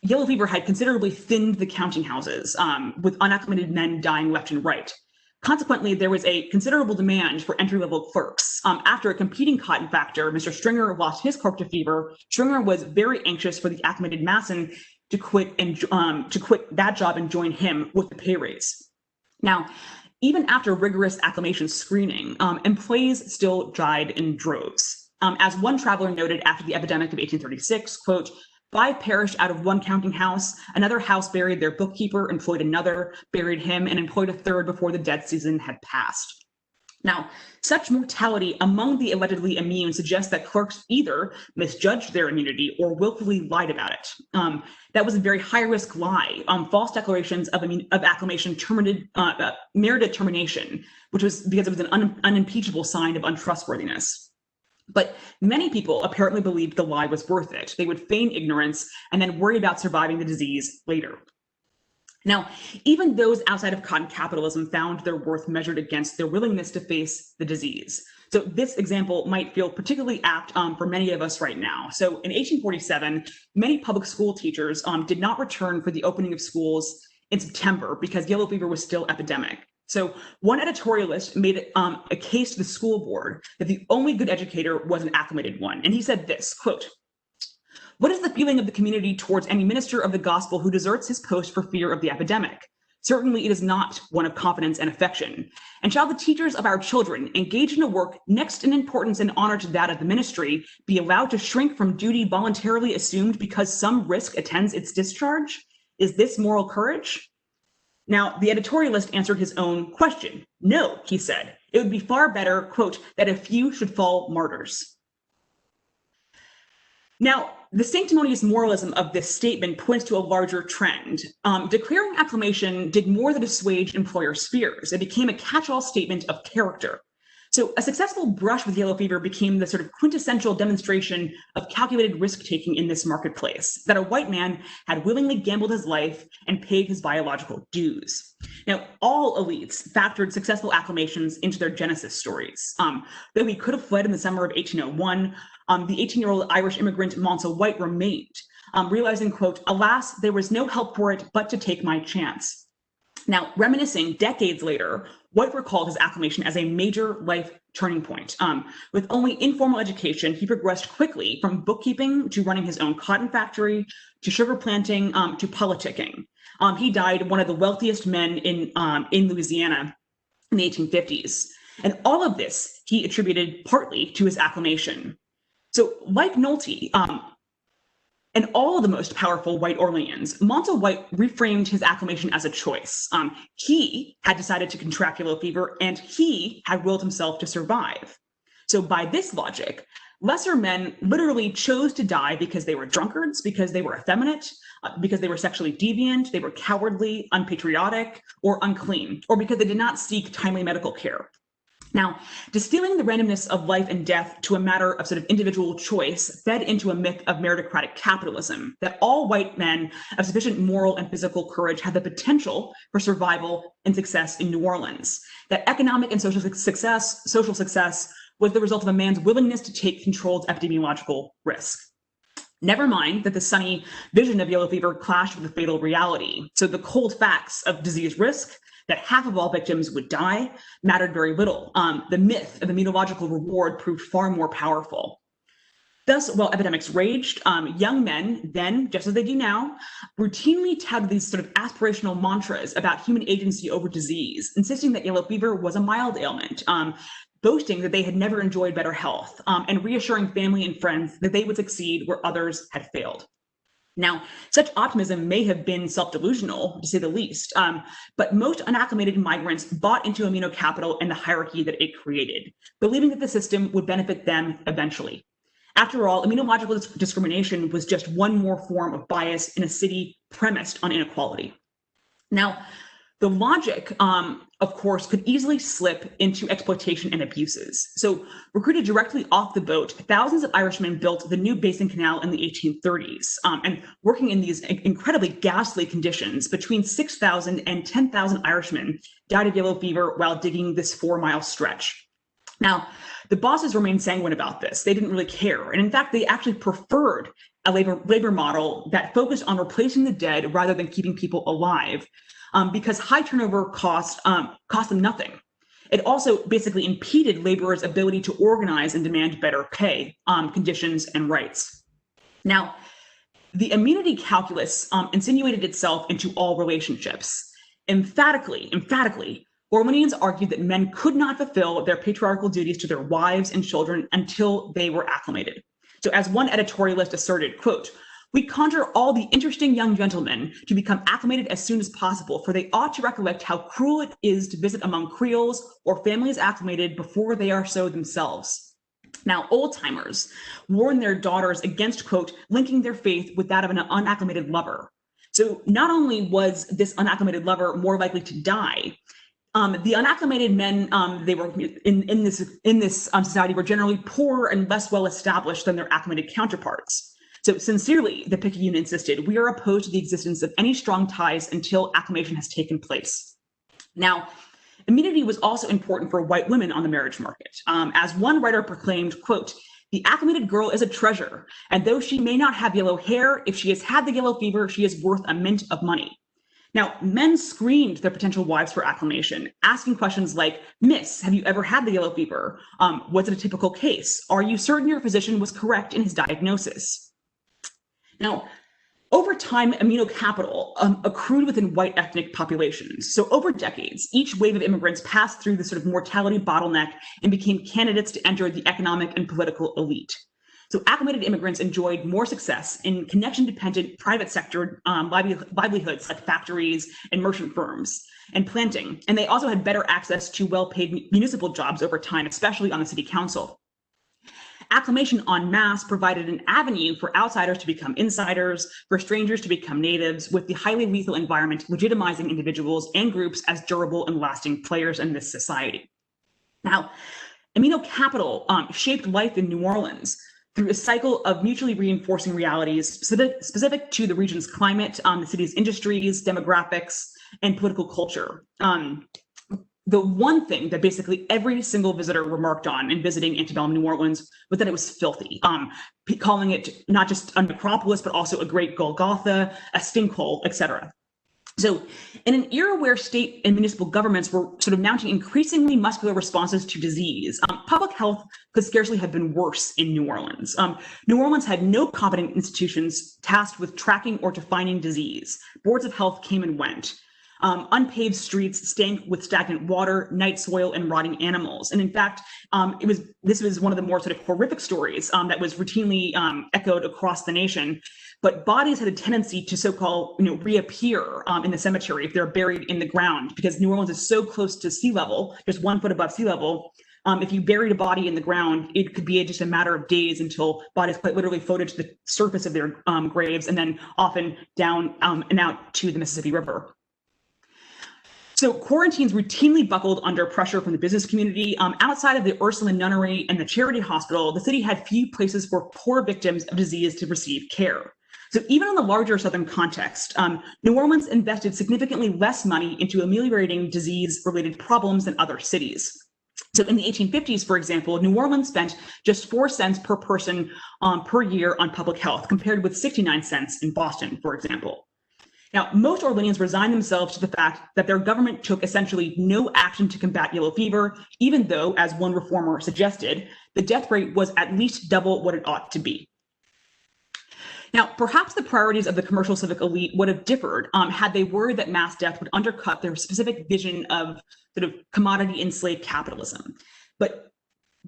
yellow fever had considerably thinned the counting houses, with unacclimated men dying left and right. Consequently, there was a considerable demand for entry-level clerks. After a competing cotton factor, Mr. Stringer lost his clerk to fever. Stringer was very anxious for the acclimated Masson to quit that job and join him with the pay raise. Now, even after rigorous acclimation screening, employees still died in droves. As one traveler noted after the epidemic of 1836, quote, 5 perished out of one counting house. Another house buried their bookkeeper, employed another, buried him, and employed a third before the dead season had passed. Now, such mortality among the allegedly immune suggests that clerks either misjudged their immunity or willfully lied about it. That was a very high-risk lie. False declarations of acclimation merited termination, which was because it was an unimpeachable sign of untrustworthiness. But many people apparently believed the lie was worth it. They would feign ignorance and then worry about surviving the disease later. Now, even those outside of cotton capitalism found their worth measured against their willingness to face the disease. So this example might feel particularly apt for many of us right now. So in 1847, many public school teachers did not return for the opening of schools in September because yellow fever was still epidemic. So one editorialist made a case to the school board that the only good educator was an acclimated one. And he said this, quote, "What is the feeling of the community towards any minister of the gospel who deserts his post for fear of the epidemic? Certainly it is not one of confidence and affection. And shall the teachers of our children, engaged in a work next in importance and honor to that of the ministry, be allowed to shrink from duty voluntarily assumed because some risk attends its discharge? Is this moral courage?" Now, the editorialist answered his own question. No, he said, it would be far better, quote, that a few should fall martyrs. Now, the sanctimonious moralism of this statement points to a larger trend. Declaring acclimation did more than assuage employers' fears. It became a catch-all statement of character. So a successful brush with yellow fever became the sort of quintessential demonstration of calculated risk-taking in this marketplace, that a white man had willingly gambled his life and paid his biological dues. Now, all elites factored successful acclimations into their genesis stories. Though he could have fled in the summer of 1801, the 18-year-old Irish immigrant Monsell White remained, realizing, quote, "Alas, there was no help for it but to take my chance." Now, reminiscing decades later, White recalled his acclimation as a major life turning point. With only informal education, he progressed quickly from bookkeeping to running his own cotton factory, to sugar planting, to politicking. He died one of the wealthiest men in Louisiana in the 1850s. And all of this he attributed partly to his acclimation. So like Nolte, and all of the most powerful white Orleans, Monsell White reframed his acclimation as a choice. He had decided to contract yellow fever, and he had willed himself to survive. So by this logic, lesser men literally chose to die because they were drunkards, because they were effeminate, because they were sexually deviant, they were cowardly, unpatriotic, or unclean, or because they did not seek timely medical care. Now, distilling the randomness of life and death to a matter of sort of individual choice fed into a myth of meritocratic capitalism, that all white men of sufficient moral and physical courage had the potential for survival and success in New Orleans, that economic and social success was the result of a man's willingness to take controlled epidemiological risk. Never mind that the sunny vision of yellow fever clashed with the fatal reality. So the cold facts of disease risk, that half of all victims would die, mattered very little. The myth of immunological reward proved far more powerful. Thus, while epidemics raged, young men then, just as they do now, routinely touted these sort of aspirational mantras about human agency over disease, insisting that yellow fever was a mild ailment, boasting that they had never enjoyed better health, and reassuring family and friends that they would succeed where others had failed. Now, such optimism may have been self-delusional, to say the least, but most unacclimated migrants bought into Immunocapital and the hierarchy that it created, believing that the system would benefit them eventually. After all, immunological discrimination was just one more form of bias in a city premised on inequality. Now, the logic, of course, could easily slip into exploitation and abuses. So recruited directly off the boat, thousands of Irishmen built the new Basin Canal in the 1830s. And working in these incredibly ghastly conditions, between 6,000 and 10,000 Irishmen died of yellow fever while digging this 4-mile stretch. Now, the bosses remained sanguine about this. They didn't really care. And in fact, they actually preferred a labor model that focused on replacing the dead rather than keeping people alive, because high turnover cost them nothing. It also basically impeded laborers' ability to organize and demand better pay, conditions, and rights. Now, the immunity calculus insinuated itself into all relationships. Emphatically, Orwellians argued that men could not fulfill their patriarchal duties to their wives and children until they were acclimated. So as one editorialist asserted, quote, "We conjure all the interesting young gentlemen to become acclimated as soon as possible, for they ought to recollect how cruel it is to visit among Creoles or families acclimated before they are so themselves." Now, old-timers warn their daughters against, quote, linking their faith with that of an unacclimated lover. So not only was this unacclimated lover more likely to die, the unacclimated men they were in this society were generally poorer and less well established than their acclimated counterparts. So sincerely, the Picayune insisted, we are opposed to the existence of any strong ties until acclimation has taken place. Now, immunity was also important for white women on the marriage market. As one writer proclaimed, quote, "The acclimated girl is a treasure, and though she may not have yellow hair, if she has had the yellow fever, she is worth a mint of money." Now, men screened their potential wives for acclimation, asking questions like, "Miss, have you ever had the yellow fever? Was it a typical case? Are you certain your physician was correct in his diagnosis?" Now, over time, Immunocapital accrued within white ethnic populations. So over decades, each wave of immigrants passed through the sort of mortality bottleneck and became candidates to enter the economic and political elite. So acclimated immigrants enjoyed more success in connection-dependent private sector livelihoods like factories and merchant firms and planting. And they also had better access to well-paid municipal jobs over time, especially on the city council. Acclimation en masse provided an avenue for outsiders to become insiders, for strangers to become natives, with the highly lethal environment legitimizing individuals and groups as durable and lasting players in this society. Now, Immunocapital shaped life in New Orleans through a cycle of mutually reinforcing realities specific to the region's climate, the city's industries, demographics, and political culture. The one thing that basically every single visitor remarked on in visiting antebellum New Orleans was that it was filthy, calling it not just a necropolis, but also a great Golgotha, a stinkhole, etc. So in an era where state and municipal governments were sort of mounting increasingly muscular responses to disease, public health could scarcely have been worse in New Orleans. New Orleans had no competent institutions tasked with tracking or defining disease. Boards of health came and went. Unpaved streets stank with stagnant water, night soil, and rotting animals. And in fact, this was one of the more sort of horrific stories that was routinely echoed across the nation. But bodies had a tendency to so-called, reappear in the cemetery if they're buried in the ground, because New Orleans is so close to sea level, just 1 foot above sea level. If you buried a body in the ground, it could be just a matter of days until bodies quite literally floated to the surface of their graves and then often down and out to the Mississippi River. So quarantines routinely buckled under pressure from the business community. Outside of the Ursuline Nunnery and the Charity Hospital, the city had few places for poor victims of disease to receive care. So even in the larger Southern context, New Orleans invested significantly less money into ameliorating disease-related problems than other cities. So in the 1850s, for example, New Orleans spent just 4 cents per person per year on public health, compared with 69 cents in Boston, for example. Now, most Orleanians resigned themselves to the fact that their government took essentially no action to combat yellow fever, even though, as one reformer suggested, the death rate was at least double what it ought to be. Now, perhaps the priorities of the commercial civic elite would have differed had they worried that mass death would undercut their specific vision of sort of commodity enslaved capitalism. But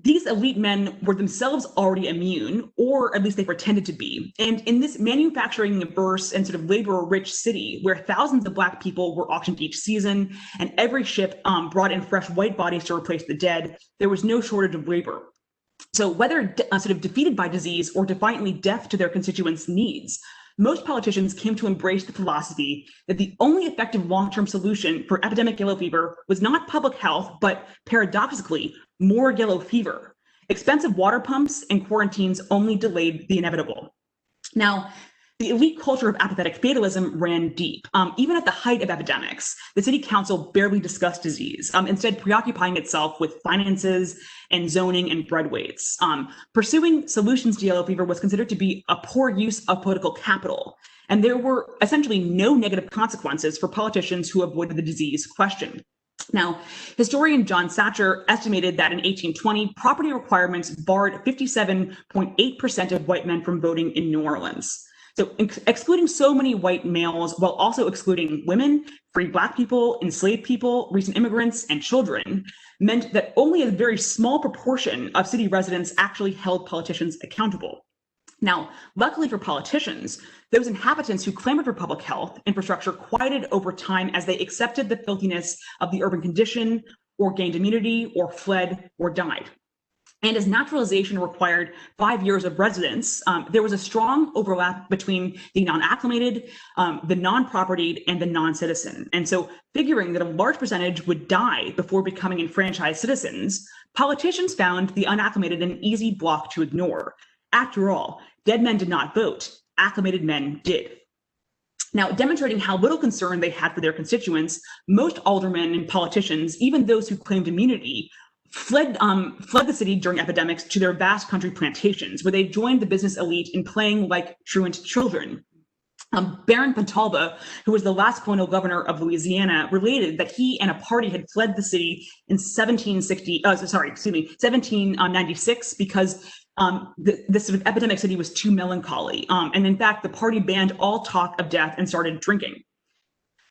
these elite men were themselves already immune, or at least they pretended to be. And in this manufacturing-averse and sort of labor-rich city, where thousands of Black people were auctioned each season, and every ship brought in fresh white bodies to replace the dead, there was no shortage of labor. So whether sort of defeated by disease or defiantly deaf to their constituents' needs, most politicians came to embrace the philosophy that the only effective long-term solution for epidemic yellow fever was not public health, but paradoxically, more yellow fever. Expensive water pumps and quarantines only delayed the inevitable. Now, The elite culture of apathetic fatalism ran deep. Even at the height of epidemics, the city council barely discussed disease, instead preoccupying itself with finances and zoning and bread weights. Pursuing solutions to yellow fever was considered to be a poor use of political capital, and there were essentially no negative consequences for politicians who avoided the disease question. Now, historian John Satcher estimated that in 1820, property requirements barred 57.8% of white men from voting in New Orleans. So excluding so many white males while also excluding women, free Black people, enslaved people, recent immigrants, and children meant that only a very small proportion of city residents actually held politicians accountable. Now, luckily for politicians, those inhabitants who clamored for public health infrastructure quieted over time as they accepted the filthiness of the urban condition, or gained immunity, or fled, or died. And as naturalization required 5 years of residence, there was a strong overlap between the non-acclimated, the non-propertied, and the non-citizen. And so, figuring that a large percentage would die before becoming enfranchised citizens, politicians found the unacclimated an easy block to ignore. After all, dead men did not vote, acclimated men did. Now, demonstrating how little concern they had for their constituents, most aldermen and politicians, even those who claimed immunity, fled the city during epidemics to their vast country plantations, where they joined the business elite in playing like truant children. Baron Fontalba, who was the last colonial governor of Louisiana, related that he and a party had fled the city in 1796 because this sort of epidemic city was too melancholy. And in fact, the party banned all talk of death and started drinking.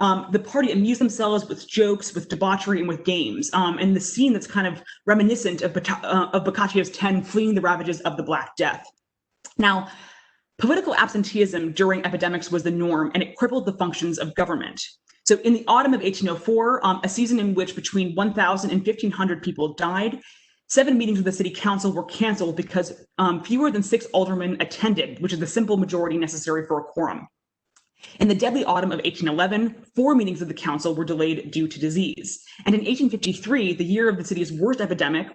The party amused themselves with jokes, with debauchery, and with games. And the scene that's kind of reminiscent of Boccaccio's 10 fleeing the ravages of the Black Death. Now, political absenteeism during epidemics was the norm, and it crippled the functions of government. So in the autumn of 1804, a season in which between 1,000 and 1,500 people died, 7 meetings with the city council were canceled because fewer than 6 aldermen attended, which is the simple majority necessary for a quorum. In the deadly autumn of 1811, 4 meetings of the council were delayed due to disease. And in 1853, the year of the city's worst epidemic,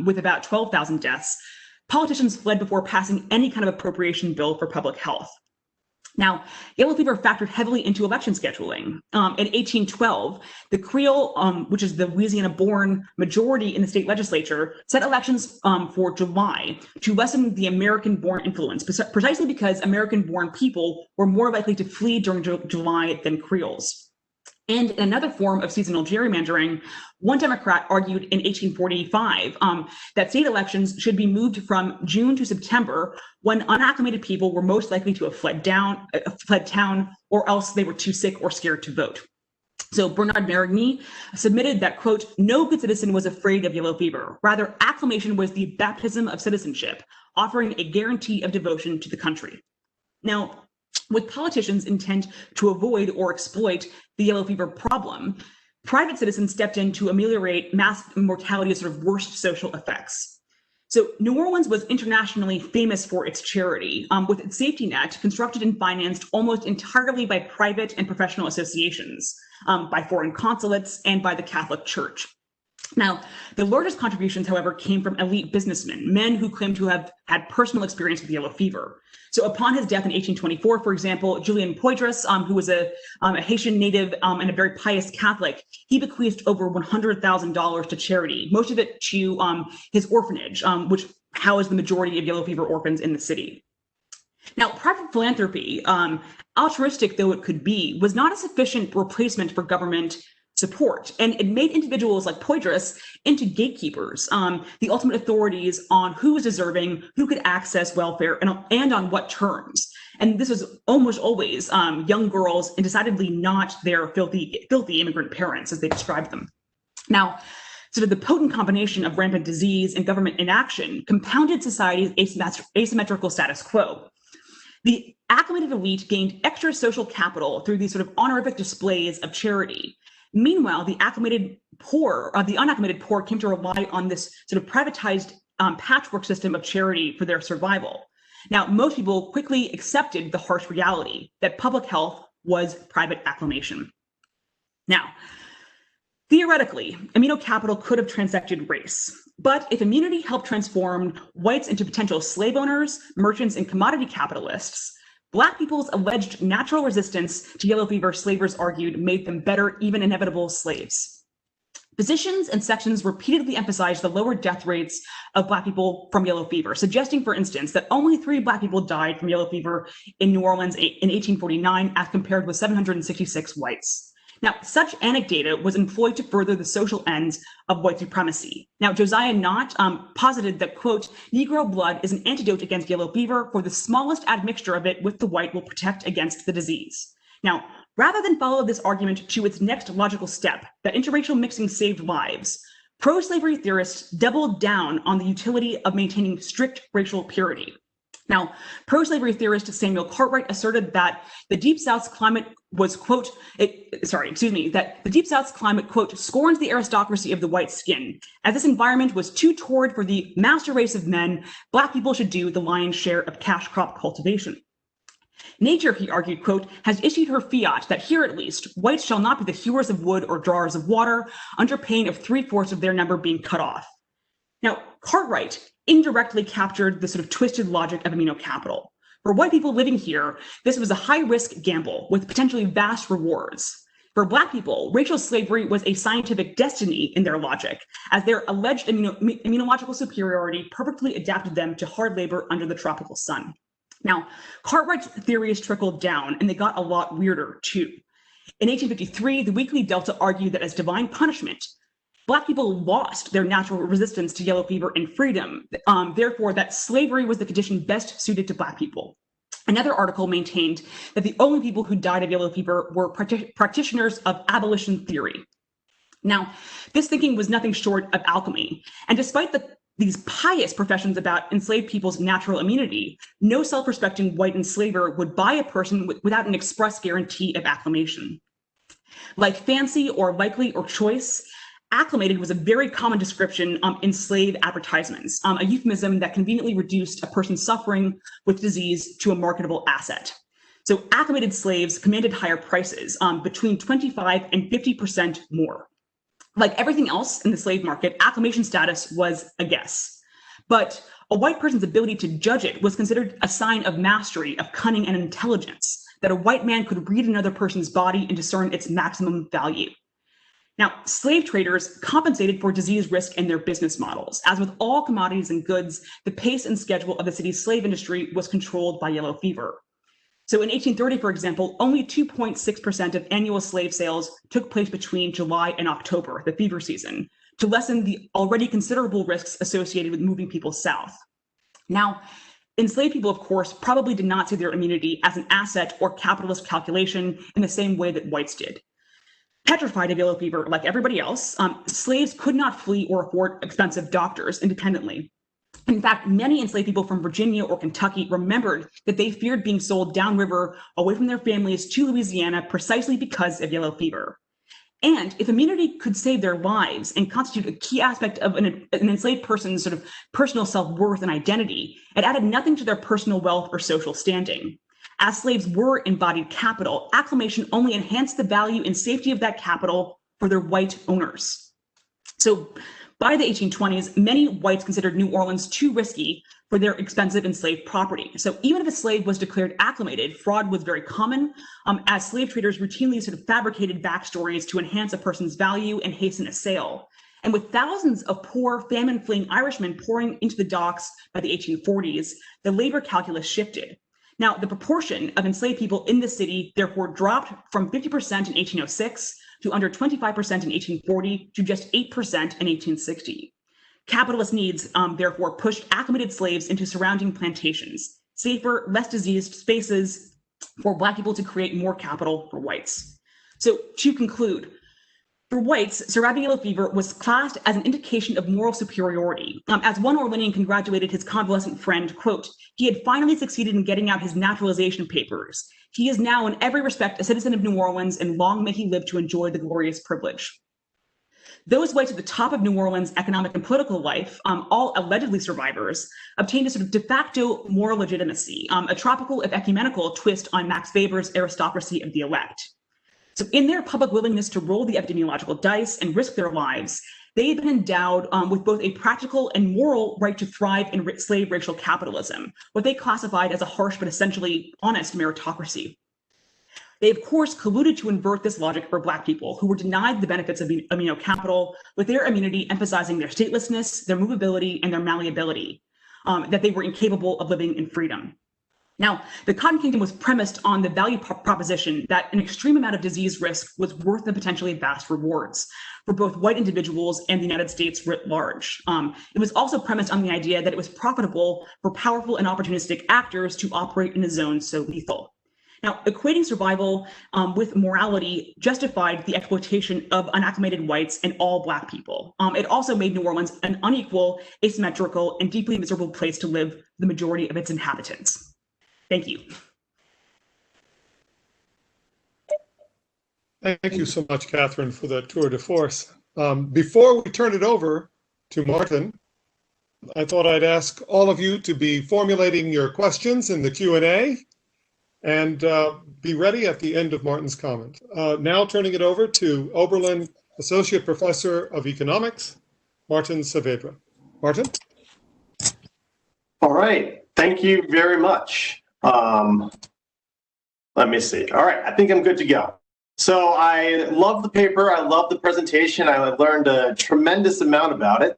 with about 12,000 deaths, politicians fled before passing any kind of appropriation bill for public health. Now, yellow fever factored heavily into election scheduling. In 1812, the Creole, which is the Louisiana-born majority in the state legislature, set elections for July to lessen the American-born influence, precisely because American-born people were more likely to flee during July than Creoles. And in another form of seasonal gerrymandering, one Democrat argued in 1845 that state elections should be moved from June to September, when unacclimated people were most likely to have fled town, or else they were too sick or scared to vote. So Bernard Marigny submitted that, quote, "No good citizen was afraid of yellow fever. Rather, acclimation was the baptism of citizenship, offering a guarantee of devotion to the country." Now, with politicians' intent to avoid or exploit the yellow fever problem, private citizens stepped in to ameliorate mass mortality's sort of worst social effects. So New Orleans was internationally famous for its charity, with its safety net constructed and financed almost entirely by private and professional associations, by foreign consulates, and by the Catholic Church. Now, the largest contributions, however, came from elite businessmen, men who claimed to have had personal experience with yellow fever. So upon his death in 1824, for example, Julien Poydras, who was a Haitian native and a very pious Catholic, he bequeathed over $100,000 to charity, most of it to his orphanage, which housed the majority of yellow fever orphans in the city. Now, private philanthropy, altruistic though it could be, was not a sufficient replacement for government support, and it made individuals like Poydras into gatekeepers, the ultimate authorities on who was deserving, who could access welfare, and on what terms. And this was almost always young girls, and decidedly not their filthy immigrant parents, as they described them. Now, sort of the potent combination of rampant disease and government inaction compounded society's asymmetrical status quo. The acclimated elite gained extra social capital through these sort of honorific displays of charity. Meanwhile, the unacclimated poor came to rely on this sort of privatized patchwork system of charity for their survival. Now, most people quickly accepted the harsh reality that public health was private acclimation. Now, theoretically, Immunocapital could have transected race. But if immunity helped transform whites into potential slave owners, merchants, and commodity capitalists, Black people's alleged natural resistance to yellow fever, slavers argued, made them better, even inevitable slaves. Physicians and sections repeatedly emphasized the lower death rates of Black people from yellow fever, suggesting, for instance, that only 3 Black people died from yellow fever in New Orleans in 1849 as compared with 766 whites. Now, such anecdata was employed to further the social ends of white supremacy. Now, Josiah Nott posited that, quote, Negro blood is an antidote against yellow fever, for the smallest admixture of it with the white will protect against the disease. Now, rather than follow this argument to its next logical step, that interracial mixing saved lives, pro-slavery theorists doubled down on the utility of maintaining strict racial purity. Now, pro-slavery theorist Samuel Cartwright asserted that the Deep South's climate was, quote, that the Deep South's climate, quote, scorns the aristocracy of the white skin. As this environment was too torrid for the master race of men, Black people should do the lion's share of cash crop cultivation. Nature, he argued, quote, has issued her fiat that here at least, whites shall not be the hewers of wood or drawers of water, under pain of 3/4 of their number being cut off. Now, Cartwright indirectly captured the sort of twisted logic of Immunocapital. For white people living here, this was a high-risk gamble with potentially vast rewards. For Black people, racial slavery was a scientific destiny in their logic, as their alleged immunological superiority perfectly adapted them to hard labor under the tropical sun. Now, Cartwright's theories trickled down, and they got a lot weirder, too. In 1853, the Weekly Delta argued that as divine punishment, Black people lost their natural resistance to yellow fever and freedom, therefore that slavery was the condition best suited to Black people. Another article maintained that the only people who died of yellow fever were practitioners of abolition theory. Now, this thinking was nothing short of alchemy, and despite these pious professions about enslaved people's natural immunity, no self-respecting white enslaver would buy a person without an express guarantee of acclimation. Like fancy or likely or choice, acclimated was a very common description in slave advertisements, a euphemism that conveniently reduced a person suffering with disease to a marketable asset. So acclimated slaves commanded higher prices, between 25 and 50% more. Like everything else in the slave market, acclimation status was a guess. But a white person's ability to judge it was considered a sign of mastery, of cunning and intelligence, that a white man could read another person's body and discern its maximum value. Now, slave traders compensated for disease risk in their business models. As with all commodities and goods, the pace and schedule of the city's slave industry was controlled by yellow fever. So in 1830, for example, only 2.6% of annual slave sales took place between July and October, the fever season, to lessen the already considerable risks associated with moving people south. Now, enslaved people, of course, probably did not see their immunity as an asset or capitalist calculation in the same way that whites did. Petrified of yellow fever, like everybody else, slaves could not flee or afford expensive doctors independently. In fact, many enslaved people from Virginia or Kentucky remembered that they feared being sold downriver away from their families to Louisiana precisely because of yellow fever. And if immunity could save their lives and constitute a key aspect of an enslaved person's sort of personal self-worth and identity, it added nothing to their personal wealth or social standing. As slaves were embodied capital, acclimation only enhanced the value and safety of that capital for their white owners. So by the 1820s, many whites considered New Orleans too risky for their expensive enslaved property. So even if a slave was declared acclimated, fraud was very common, as slave traders routinely sort of fabricated backstories to enhance a person's value and hasten a sale. And with thousands of poor, famine-fleeing Irishmen pouring into the docks by the 1840s, the labor calculus shifted. Now, the proportion of enslaved people in the city therefore dropped from 50% in 1806 to under 25% in 1840 to just 8% in 1860. Capitalist needs, therefore, pushed acclimated slaves into surrounding plantations, safer, less diseased spaces for Black people to create more capital for whites. So to conclude, for whites, surviving yellow fever was classed as an indication of moral superiority. As one Orleanian congratulated his convalescent friend, quote, he had finally succeeded in getting out his naturalization papers. He is now in every respect a citizen of New Orleans, and long may he live to enjoy the glorious privilege. Those whites at the top of New Orleans' economic and political life, all allegedly survivors, obtained a sort of de facto moral legitimacy, a tropical if ecumenical twist on Max Weber's aristocracy of the elect. So in their public willingness to roll the epidemiological dice and risk their lives, They had been endowed with both a practical and moral right to thrive in slave racial capitalism, what they classified as a harsh but essentially honest meritocracy. They, of course, colluded to invert this logic for Black people who were denied the benefits of Immunocapital, with their immunity emphasizing their statelessness, their movability, and their malleability, that they were incapable of living in freedom. Now, the Cotton Kingdom was premised on the value proposition that an extreme amount of disease risk was worth the potentially vast rewards for both white individuals and the United States writ large. It was also premised on the idea that it was profitable for powerful and opportunistic actors to operate in a zone so lethal. Now, equating survival with morality justified the exploitation of unacclimated whites and all Black people. It also made New Orleans an unequal, asymmetrical, and deeply miserable place to live for the majority of its inhabitants. Thank you. Thank you so much, Kathryn, for that tour de force. Before we turn it over to Martin, I thought I'd ask all of you to be formulating your questions in the Q&A and be ready at the end of Martin's comment. Now turning it over to Oberlin Associate Professor of Economics, Martin Saavedra. Martin? All right, thank you very much. Let me see. All right, I think I'm good to go. So I love the paper. I love the presentation. I learned a tremendous amount about it,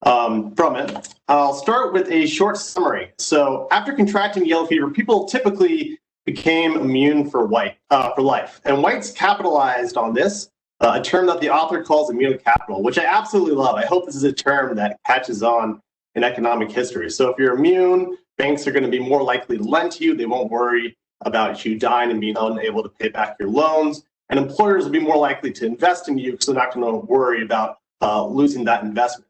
from it. I'll start with a short summary. So after contracting yellow fever, people typically became immune for life. And whites capitalized on this, a term that the author calls Immunocapital, which I absolutely love. I hope this is a term that catches on in economic history. So if you're immune, banks are going to be more likely to lend to you. They won't worry about you dying and being unable to pay back your loans. And employers will be more likely to invest in you because they're not going to worry about losing that investment.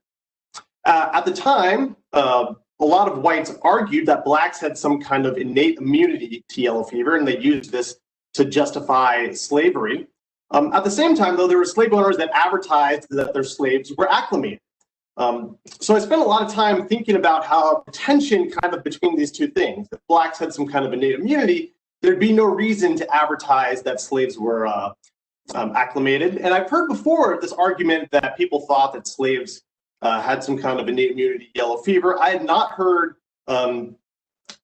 At the time, a lot of whites argued that Blacks had some kind of innate immunity to yellow fever, and they used this to justify slavery. At the same time, though, there were slave owners that advertised that their slaves were acclimated. So I spent a lot of time thinking about how tension kind of between these two things. If Blacks had some kind of innate immunity, there'd be no reason to advertise that slaves were acclimated. And I've heard before this argument that people thought that slaves had some kind of innate immunity to yellow fever. I had not heard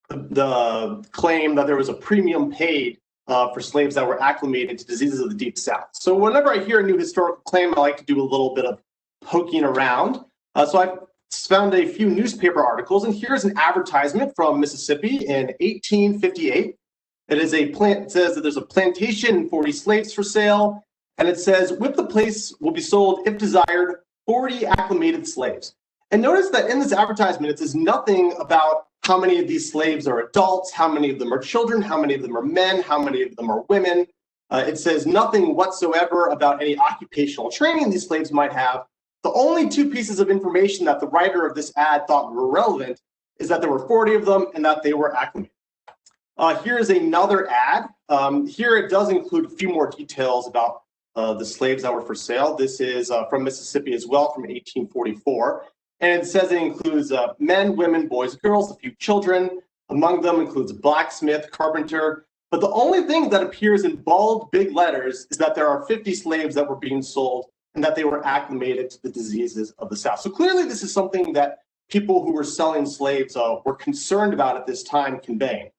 the claim that there was a premium paid for slaves that were acclimated to diseases of the Deep South. So whenever I hear a new historical claim, I like to do a little bit of poking around. So I found a few newspaper articles, and here's an advertisement from Mississippi in 1858. It says that there's a plantation and 40 slaves for sale, and it says, with the place will be sold, if desired, 40 acclimated slaves. And notice that in this advertisement, it says nothing about how many of these slaves are adults, how many of them are children, how many of them are men, how many of them are women. It says nothing whatsoever about any occupational training these slaves might have. The only two pieces of information that the writer of this ad thought were relevant is that there were 40 of them and that they were acclimated. Here is another ad. Here it does include a few more details about the slaves that were for sale. This is from Mississippi as well, from 1844. And it says it includes men, women, boys, girls, a few children. Among them includes blacksmith, carpenter. But the only thing that appears in bold, big letters is that there are 50 slaves that were being sold and that they were acclimated to the diseases of the South. So clearly this is something that people who were selling slaves were concerned about at this time conveying.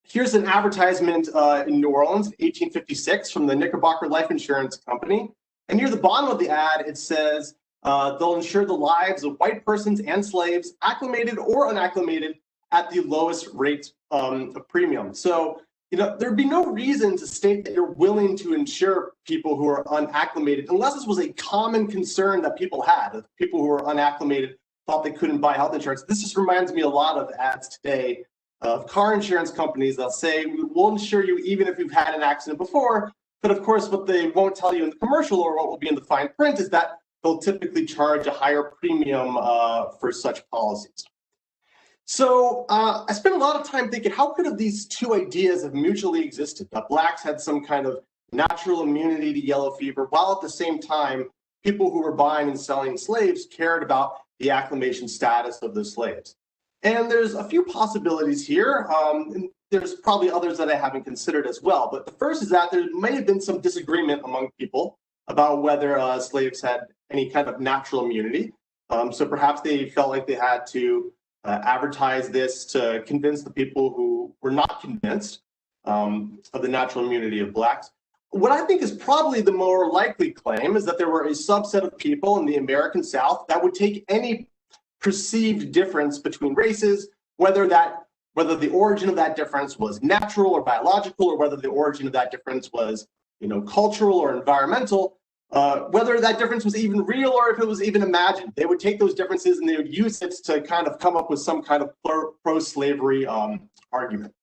Here's an advertisement in New Orleans, 1856, from the Knickerbocker Life Insurance Company. And near the bottom of the ad, it says, they'll insure the lives of white persons and slaves, acclimated or unacclimated, at the lowest rates of premium. So, there'd be no reason to state that you're willing to insure people who are unacclimated, unless this was a common concern that people had. That people who were unacclimated thought they couldn't buy health insurance. This just reminds me a lot of ads today of car insurance companies. They'll say, we'll insure you even if you've had an accident before. But of course, what they won't tell you in the commercial or what will be in the fine print is that they'll typically charge a higher premium for such policies. So I spent a lot of time thinking, how could these two ideas have mutually existed? That Blacks had some kind of natural immunity to yellow fever, while at the same time, people who were buying and selling slaves cared about the acclimation status of the slaves. And there's a few possibilities here. And there's probably others that I haven't considered as well. But the first is that there may have been some disagreement among people about whether slaves had any kind of natural immunity. So perhaps they felt like they had to advertise this to convince the people who were not convinced of the natural immunity of blacks. What I think is probably the more likely claim is that there were a subset of people in the American South that would take any perceived difference between races, whether the origin of that difference was natural or biological, or whether the origin of that difference was, cultural or environmental, whether that difference was even real or if it was even imagined. They would take those differences and they would use it to kind of come up with some kind of pro-slavery argument.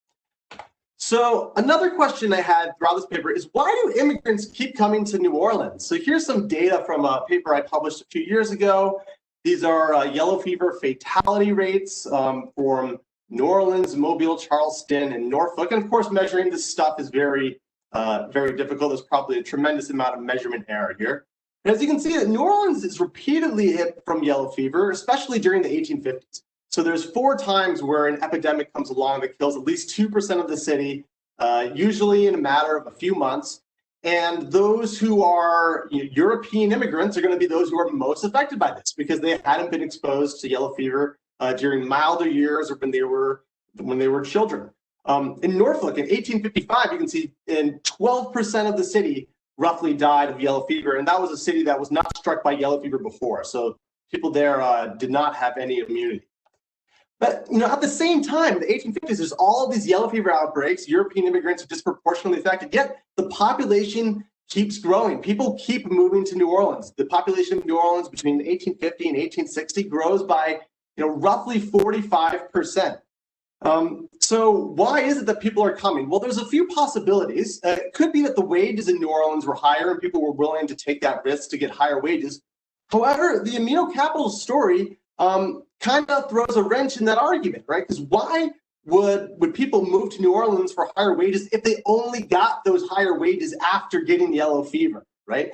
So another question I had throughout this paper is, why do immigrants keep coming to New Orleans? So here's some data from a paper I published a few years ago. These are yellow fever fatality rates from New Orleans, Mobile, Charleston, and Norfolk. And of course, measuring this stuff is very difficult. There's probably a tremendous amount of measurement error here. And as you can see, New Orleans is repeatedly hit from yellow fever, especially during the 1850s. So there's 4 times where an epidemic comes along that kills at least 2% of the city, usually in a matter of a few months. And those who are European immigrants are going to be those who are most affected by this because they hadn't been exposed to yellow fever during milder years or when they were children. In Norfolk in 1855, you can see 12% of the city roughly died of yellow fever, and that was a city that was not struck by yellow fever before. So people there did not have any immunity. But at the same time, in the 1850s, there's all of these yellow fever outbreaks. European immigrants are disproportionately affected, yet the population keeps growing. People keep moving to New Orleans. The population of New Orleans between 1850 and 1860 grows by roughly 45%. So why is it that people are coming? Well, there's a few possibilities. It could be that the wages in New Orleans were higher and people were willing to take that risk to get higher wages. However, the Immunocapital story kind of throws a wrench in that argument, right? Because why would people move to New Orleans for higher wages if they only got those higher wages after getting yellow fever, right?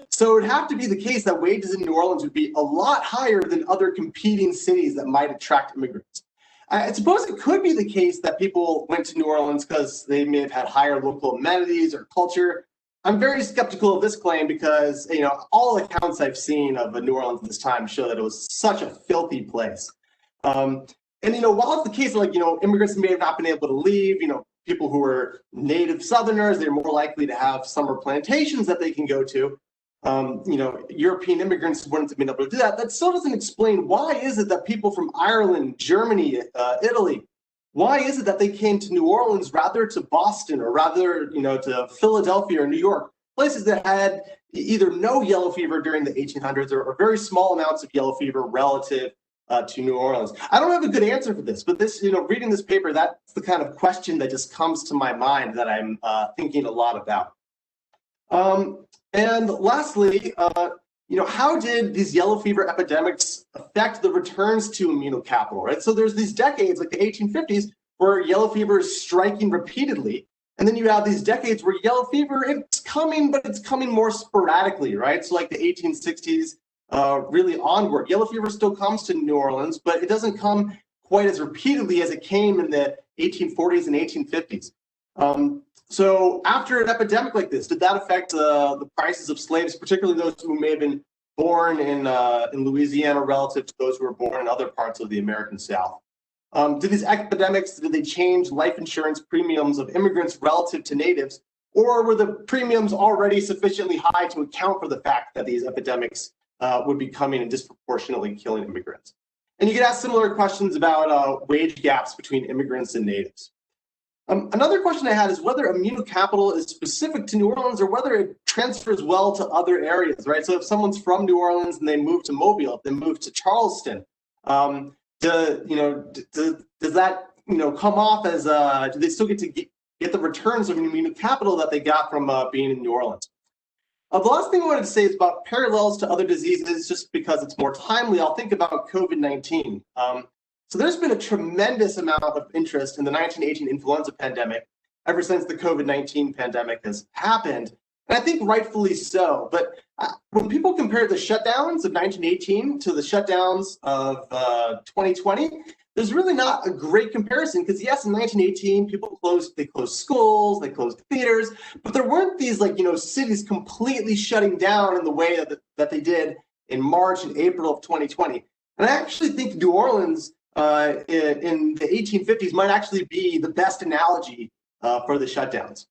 So it would have to be the case that wages in New Orleans would be a lot higher than other competing cities that might attract immigrants. I suppose it could be the case that people went to New Orleans because they may have had higher local amenities or culture. I'm very skeptical of this claim because, all accounts I've seen of New Orleans at this time show that it was such a filthy place. And, while it's the case, immigrants may have not been able to leave, people who were native Southerners, they're more likely to have summer plantations that they can go to. European immigrants wouldn't have been able to do that. That still doesn't explain why is it that people from Ireland, Germany, Italy, why is it that they came to New Orleans rather to Boston or rather, to Philadelphia or New York, places that had either no yellow fever during the 1800s or very small amounts of yellow fever relative to New Orleans? I don't have a good answer for this, but this, reading this paper, that's the kind of question that just comes to my mind that I'm thinking a lot about. And lastly, how did these yellow fever epidemics affect the returns to Immunocapital, right? So there's these decades, like the 1850s, where yellow fever is striking repeatedly. And then you have these decades where yellow fever, it's coming, but it's coming more sporadically, right? So like the 1860s, really onward. Yellow fever still comes to New Orleans, but it doesn't come quite as repeatedly as it came in the 1840s and 1850s. So after an epidemic like this, did that affect the prices of slaves, particularly those who may have been born in Louisiana relative to those who were born in other parts of the American South? Did these epidemics, did they change life insurance premiums of immigrants relative to natives, or were the premiums already sufficiently high to account for the fact that these epidemics would be coming and disproportionately killing immigrants? And you could ask similar questions about wage gaps between immigrants and natives. Another question I had is whether Immunocapital is specific to New Orleans or whether it transfers well to other areas, right? So if someone's from New Orleans and they move to Mobile, if they move to Charleston, does that come off as do they still get to get the returns of Immunocapital that they got from being in New Orleans? The last thing I wanted to say is about parallels to other diseases, just because it's more timely. I'll think about COVID-19. So there's been a tremendous amount of interest in the 1918 influenza pandemic ever since the COVID-19 pandemic has happened, and I think rightfully so. But when people compare the shutdowns of 1918 to the shutdowns of 2020, there's really not a great comparison because yes, in 1918, they closed schools, they closed theaters, but there weren't these cities completely shutting down in the way that they did in March and April of 2020. And I actually think New Orleans in the 1850s might actually be the best analogy for the shutdowns.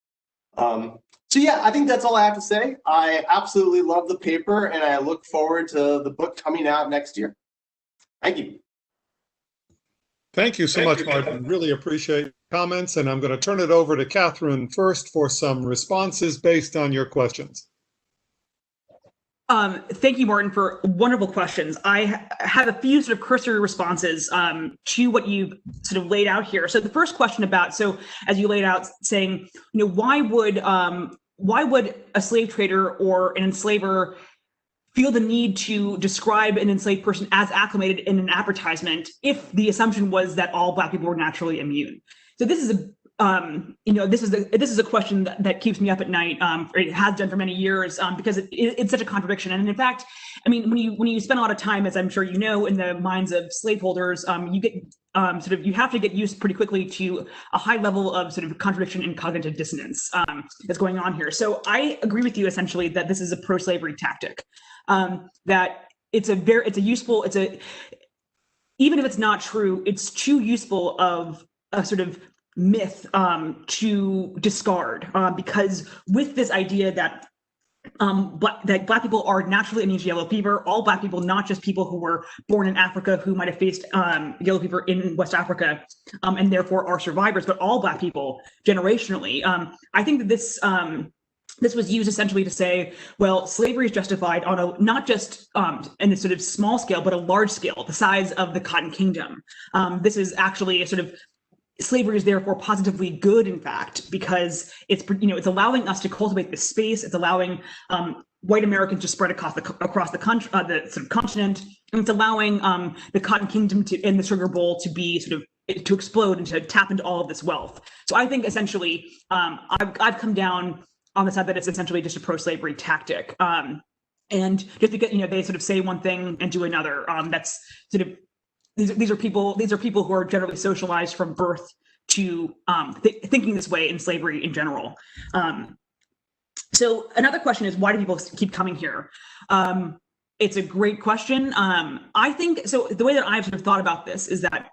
So yeah, I think that's all I have to say. I absolutely love the paper and I look forward to the book coming out next year. Thank you. Thank you so much, Martin. Really appreciate comments, and I'm going to turn it over to Kathryn first for some responses based on your questions. Thank you, Martin, for wonderful questions. I have a few sort of cursory responses to what you've sort of laid out here. So the first question as you laid out, saying, why would a slave trader or an enslaver feel the need to describe an enslaved person as acclimated in an advertisement if the assumption was that all Black people were naturally immune? So this is this is a question that keeps me up at night. It has done for many years because it's such a contradiction. And in fact, I mean, when you spend a lot of time, as I'm sure you know, in the minds of slaveholders, you get you have to get used pretty quickly to a high level of sort of contradiction and cognitive dissonance that's going on here. So I agree with you essentially that this is a pro-slavery tactic. That even if it's not true, it's too useful of a sort of myth to discard because with this idea that Black people are naturally immune to yellow fever, all Black people, not just people who were born in Africa who might have faced yellow fever in West Africa and therefore are survivors, but all Black people generationally. I think that this was used essentially to say, well, slavery is justified on a not just in a sort of small scale, but a large scale, the size of the Cotton Kingdom. This is actually a sort of slavery is therefore positively good, in fact, because it's allowing us to cultivate this space. It's allowing white Americans to spread across the country, the sort of continent, and it's allowing the Cotton Kingdom and the Sugar Bowl to be to explode and to tap into all of this wealth. So I think essentially I've come down on the side that it's essentially just a pro-slavery tactic, and just because they sort of say one thing and do another. That's sort of these are people who are generally socialized from birth to thinking this way in slavery in general. So another question is, why do people keep coming here? It's a great question. I think so. The way that I've sort of thought about this is that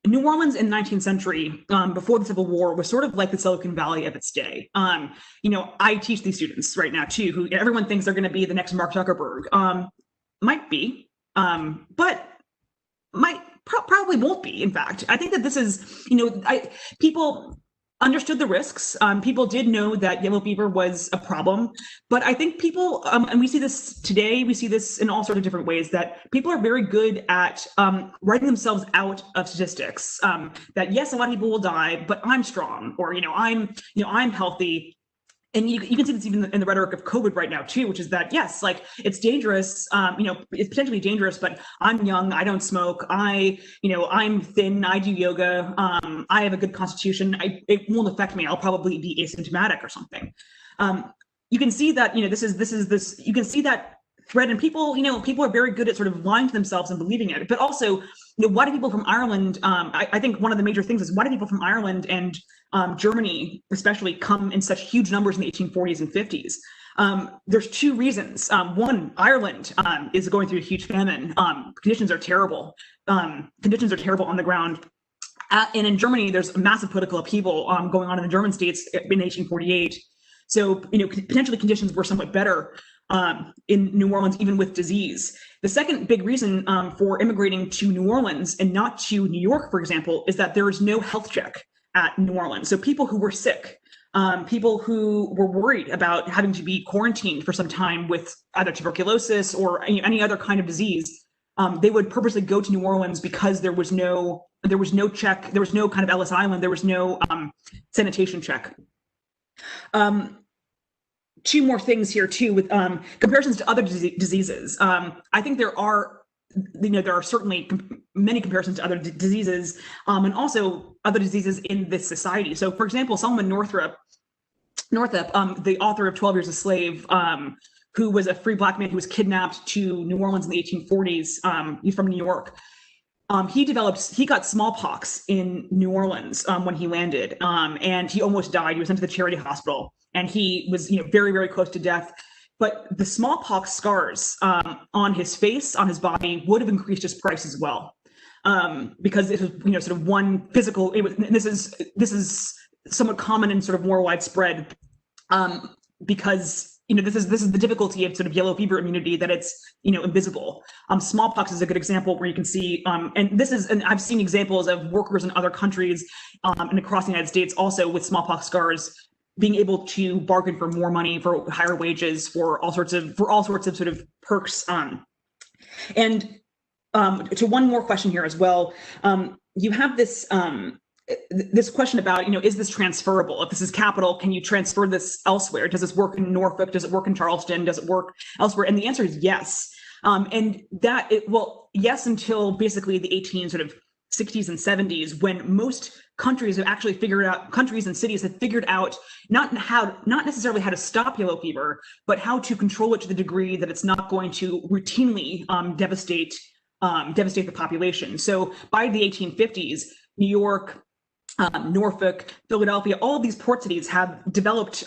New Orleans in the 19th century, before the Civil War, was sort of like the Silicon Valley of its day. I teach these students right now too, who everyone thinks they're going to be the next Mark Zuckerberg. Might be, but probably won't be. In fact, I think that this is, people understood the risks. People did know that yellow fever was a problem, but I think people, and we see this today, we see this in all sorts of different ways, that people are very good at writing themselves out of statistics. That yes, a lot of people will die, but I'm strong, or I'm healthy. And you can see this even in the rhetoric of COVID right now too, which is that yes, like it's dangerous, it's potentially dangerous, but I'm young, I don't smoke, I'm thin, I do yoga, I have a good constitution, it won't affect me, I'll probably be asymptomatic or something. You can see that you can see that thread, and people are very good at sort of lying to themselves and believing it. But also, why do people from Ireland? I think one of the major things is, why do people from Ireland and Germany, especially, come in such huge numbers in the 1840s and 50s? There's two reasons. One, Ireland is going through a huge famine. Conditions are terrible. Conditions are terrible on the ground. And in Germany, there's a massive political upheaval going on in the German states in 1848. So, potentially conditions were somewhat better in New Orleans, even with disease. The second big reason for immigrating to New Orleans and not to New York, for example, is that there is no health check at New Orleans. So people who were sick, people who were worried about having to be quarantined for some time with either tuberculosis or any other kind of disease, they would purposely go to New Orleans because there was no check, there was no kind of Ellis Island, there was no sanitation check. Two more things here too, with comparisons to other diseases. I think there are certainly many comparisons to other diseases, and also other diseases in this society. So, for example, Solomon Northup, the author of 12 Years a Slave, who was a free Black man who was kidnapped to New Orleans in the 1840s. He's from New York. he got smallpox in New Orleans when he landed, and he almost died. He was sent to the charity hospital, and he was, very, very close to death. But the smallpox scars on his face, on his body, would have increased his price as well, because it was, sort of one physical. This is somewhat common and sort of more widespread, because this is the difficulty of sort of yellow fever immunity, that it's invisible. Smallpox is a good example where you can see, and I've seen examples of workers in other countries and across the United States also with smallpox scars being able to bargain for more money, for higher wages, for all sorts of sort of perks. And to one more question here as well, you have this question about, is this transferable? If this is capital, can you transfer this elsewhere? Does this work in Norfolk? Does it work in Charleston? Does it work elsewhere? And the answer is yes. And yes, until basically the 60s and 70s, when most countries have actually countries and cities have figured out not necessarily how to stop yellow fever, but how to control it to the degree that it's not going to routinely devastate the population. So by the 1850s, New York, Norfolk, Philadelphia, all of these port cities have developed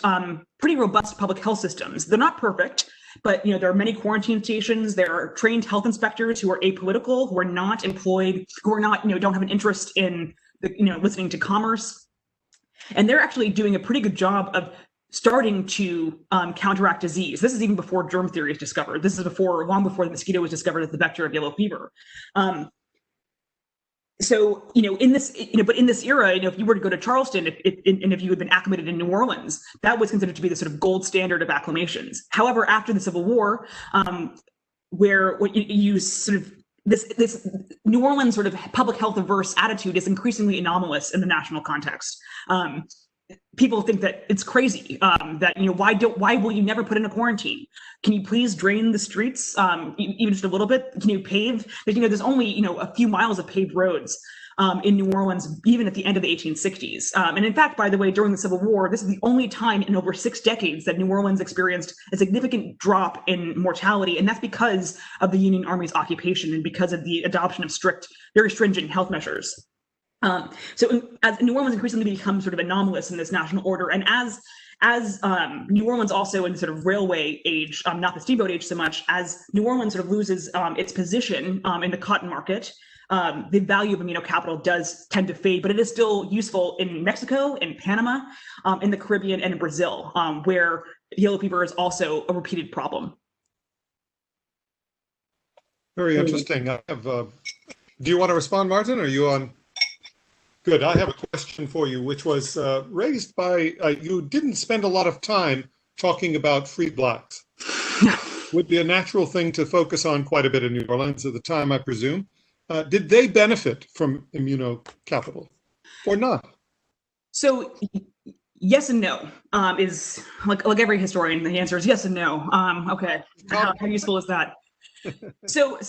pretty robust public health systems. They're not perfect, but there are many quarantine stations. There are trained health inspectors who are apolitical, who are not employed, who are not, don't have an interest in listening to commerce, and they're actually doing a pretty good job of starting to counteract disease. This is even before germ theory is discovered. This is long before the mosquito was discovered as the vector of yellow fever. So, in this era, if you were to go to Charleston, if you had been acclimated in New Orleans, that was considered to be the sort of gold standard of acclimations. However, after the Civil War, where what you sort of this New Orleans sort of public health averse attitude is increasingly anomalous in the national context. People think that it's crazy, that why will you never put in a quarantine? Can you please drain the streets, even just a little bit? Can you pave? There's only a few miles of paved roads in New Orleans, even at the end of the 1860s. And in fact, by the way, during the Civil War, this is the only time in over 6 decades that New Orleans experienced a significant drop in mortality, and that's because of the Union Army's occupation and because of the adoption of very stringent health measures. So as New Orleans increasingly becomes sort of anomalous in this national order, and as New Orleans also in the sort of railway age, not the steamboat age so much, as New Orleans sort of loses its position in the cotton market, the value of Immunocapital does tend to fade, but it is still useful in Mexico, in Panama, in the Caribbean, and in Brazil, where yellow fever is also a repeated problem. Very interesting. Do you want to respond, Martin? Or are you on? Good. I have a question for you, which was raised by, you didn't spend a lot of time talking about free blacks. Would be a natural thing to focus on quite a bit in New Orleans at the time, I presume. Did they benefit from Immunocapital or not? So yes and no, is like every historian, the answer is yes and no. Okay, how useful is that? So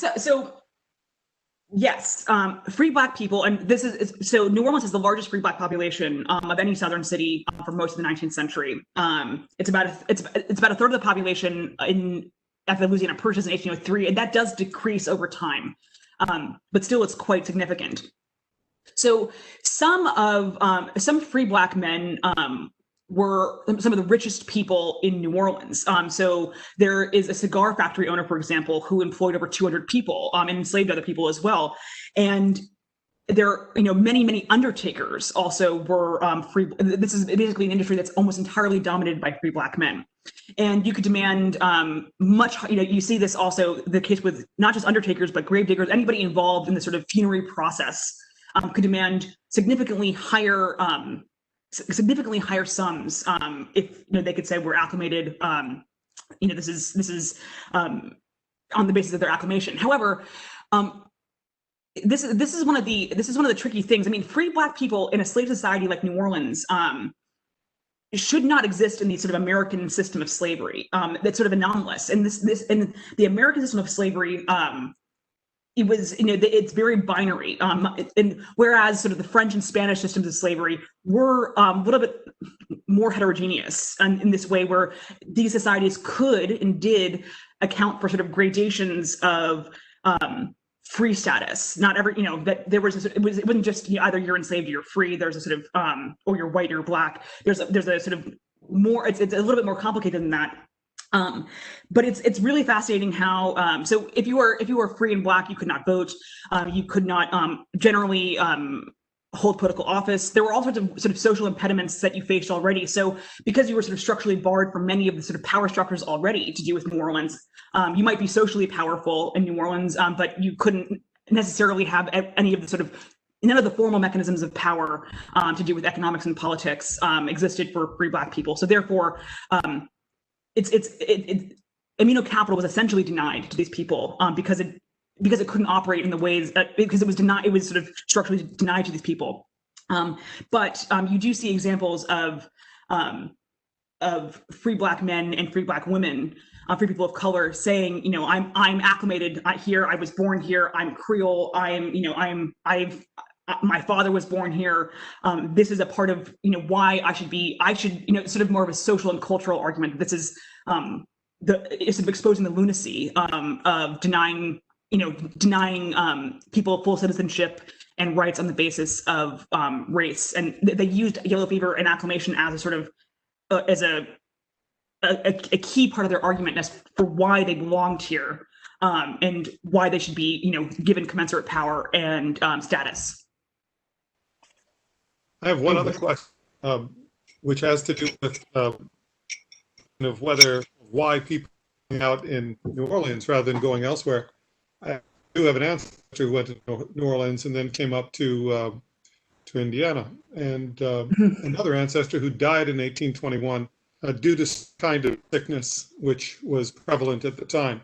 yes, free Black people, and this is so New Orleans is the largest free Black population of any Southern city for most of the 19th century. It's about a third of the population at the Louisiana Purchase in 1803, and that does decrease over time, but still it's quite significant. So some free Black men were some of the richest people in New Orleans. So there is a cigar factory owner, for example, who employed over 200 people and enslaved other people as well. And there, many undertakers also were free. This is basically an industry that's almost entirely dominated by free Black men. And you could demand much, you see this also the case with not just undertakers, but grave diggers, anybody involved in the sort of funerary process could demand significantly higher sums if they could say we're acclimated. This is on the basis of their acclimation. However, this is one of the tricky things. I mean, free Black people in a slave society like New Orleans should not exist in the sort of American system of slavery. That's sort of anomalous. And and the American system of slavery. It was, it's very binary. And whereas sort of the French and Spanish systems of slavery were a little bit more heterogeneous in this way, where these societies could and did account for sort of gradations of free status. Not every, that there was, it wasn't just either you're enslaved or you're free. There's a sort of, or you're white or you're black. There's a sort of more, it's a little bit more complicated than that. But it's really fascinating how, so if you were free and black, you could not vote, you could not generally hold political office. There were all sorts of sort of social impediments that you faced already. So because you were sort of structurally barred from many of the sort of power structures already to do with New Orleans, you might be socially powerful in New Orleans, but you couldn't necessarily have any of the sort of, none of the formal mechanisms of power to do with economics and politics existed for free black people. So therefore, Immunocapital was essentially denied to these people because it couldn't operate in the ways because it was denied. It was sort of structurally denied to these people. But you do see examples of free black men and free black women, free people of color, saying, I'm acclimated here. I was born here. I'm Creole. My father was born here. This is a part of, why I should, sort of more of a social and cultural argument. This is it's sort of exposing the lunacy of denying people full citizenship and rights on the basis of race. And they used yellow fever and acclimation as a sort of as a key part of their argument as for why they belonged here and why they should be, given commensurate power and status. I have one other question, which has to do with why people are out in New Orleans rather than going elsewhere. I do have an ancestor who went to New Orleans and then came up to Indiana, and another ancestor who died in 1821 due to some kind of sickness which was prevalent at the time.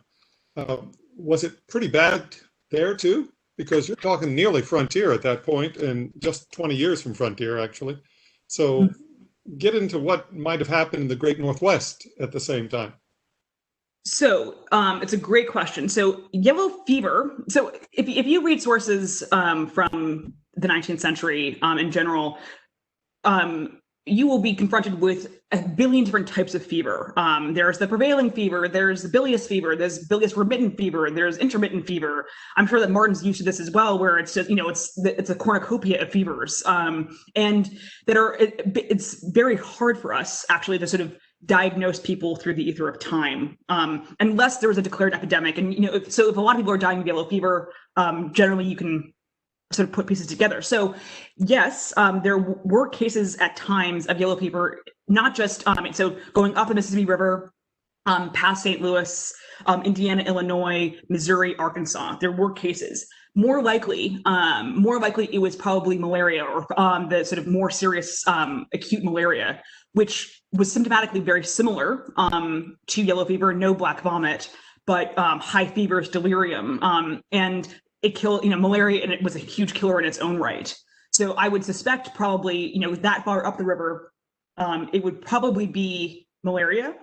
Was it pretty bad there too? Because you're talking nearly frontier at that point, and just 20 years from frontier, actually. So get into what might have happened in the Great Northwest at the same time. So it's a great question. So yellow fever. So if you read sources from the 19th century in general, you will be confronted with a billion different types of fever. There's the prevailing fever, there's the bilious fever, there's bilious remittent fever, there's intermittent fever. I'm sure that Martin's used to this as well, where it's just, it's a cornucopia of fevers, and that it's very hard for us actually to sort of diagnose people through the ether of time, unless there was a declared epidemic. And, so if a lot of people are dying of yellow fever, generally you can sort of put pieces together. So yes, there were cases at times of yellow fever, not just, so going up the Mississippi River, past St. Louis, Indiana, Illinois, Missouri, Arkansas, there were cases. More likely it was probably malaria or the sort of more serious acute malaria, which was symptomatically very similar to yellow fever, no black vomit, but high fevers, delirium, and it killed, malaria, and it was a huge killer in its own right. So I would suspect probably, that far up the river, it would probably be malaria,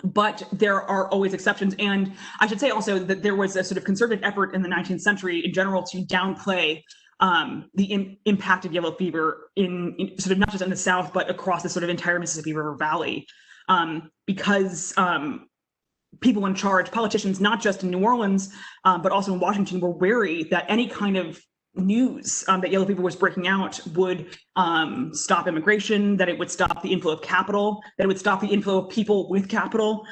but there are always exceptions. And I should say also that there was a sort of concerted effort in the 19th century in general to downplay the impact of yellow fever in sort of not just in the South, but across the sort of entire Mississippi River Valley, because people in charge, politicians, not just in New Orleans, but also in Washington, were wary that any kind of news that yellow fever was breaking out would stop immigration, that it would stop the inflow of capital, that it would stop the inflow of people with capital.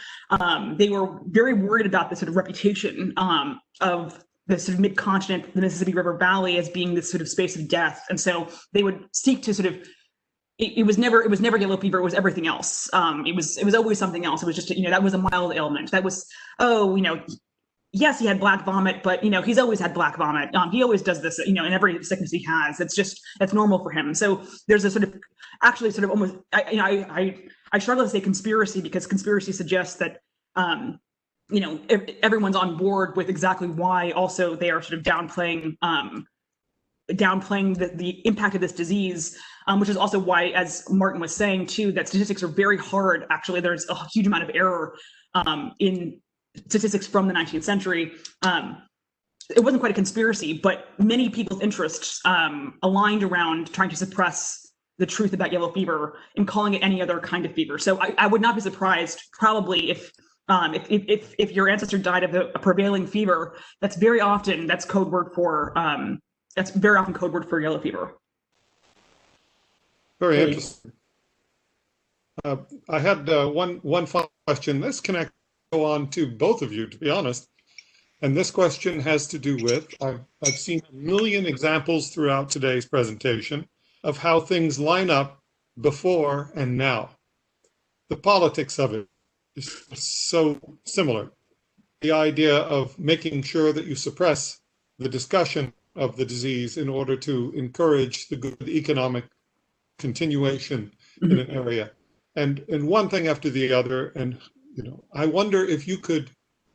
They were very worried about the sort of reputation of the sort of mid-continent, the Mississippi River Valley, as being this sort of space of death. And so they would seek to sort of, it was never yellow fever, it was everything else. It was always something else. It was just, that was a mild ailment. That was, yes, he had black vomit, but he's always had black vomit. He always does this, in every sickness he has. That's normal for him. So there's a sort of, actually sort of almost, I struggle to say conspiracy, because conspiracy suggests that, everyone's on board with exactly why also they are sort of downplaying the impact of this disease, which is also why, as Martin was saying too, that statistics are very hard. Actually, there's a huge amount of error in statistics from the 19th century. It wasn't quite a conspiracy, but many people's interests aligned around trying to suppress the truth about yellow fever and calling it any other kind of fever. So I would not be surprised, probably, if If your ancestor died of a prevailing fever, that's very often code word for yellow fever. Very interesting. I had one final question. This can go on to both of you, to be honest. And this question has to do with, I've seen a million examples throughout today's presentation of how things line up before and now. The politics of it is so similar. The idea of making sure that you suppress the discussion of the disease in order to encourage the good economic continuation in an area. And one thing after the other. And I wonder if you could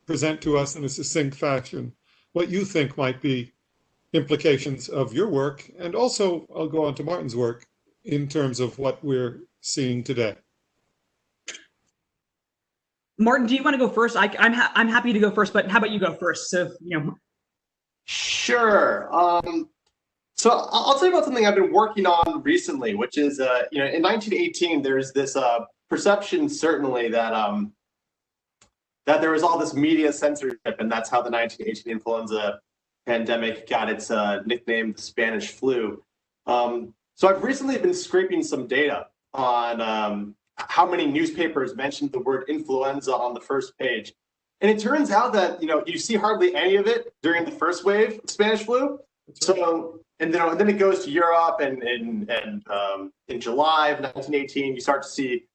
present to us in a succinct fashion what you think might be implications of your work, and also I'll go on to Martin's work in terms of what we're seeing today. Martin, do you want to go first? I'm happy to go first, but how about you go first? So Sure. So I'll tell you about something I've been working on recently, which is in 1918 there's this perception certainly that that there was all this media censorship, and that's how the 1918 influenza pandemic got its nickname, the Spanish flu. So I've recently been scraping some data on how many newspapers mentioned the word influenza on the first page. And it turns out that, you see hardly any of it during the first wave of Spanish flu. So, and then it goes to Europe, and in July of 1918, you start to see,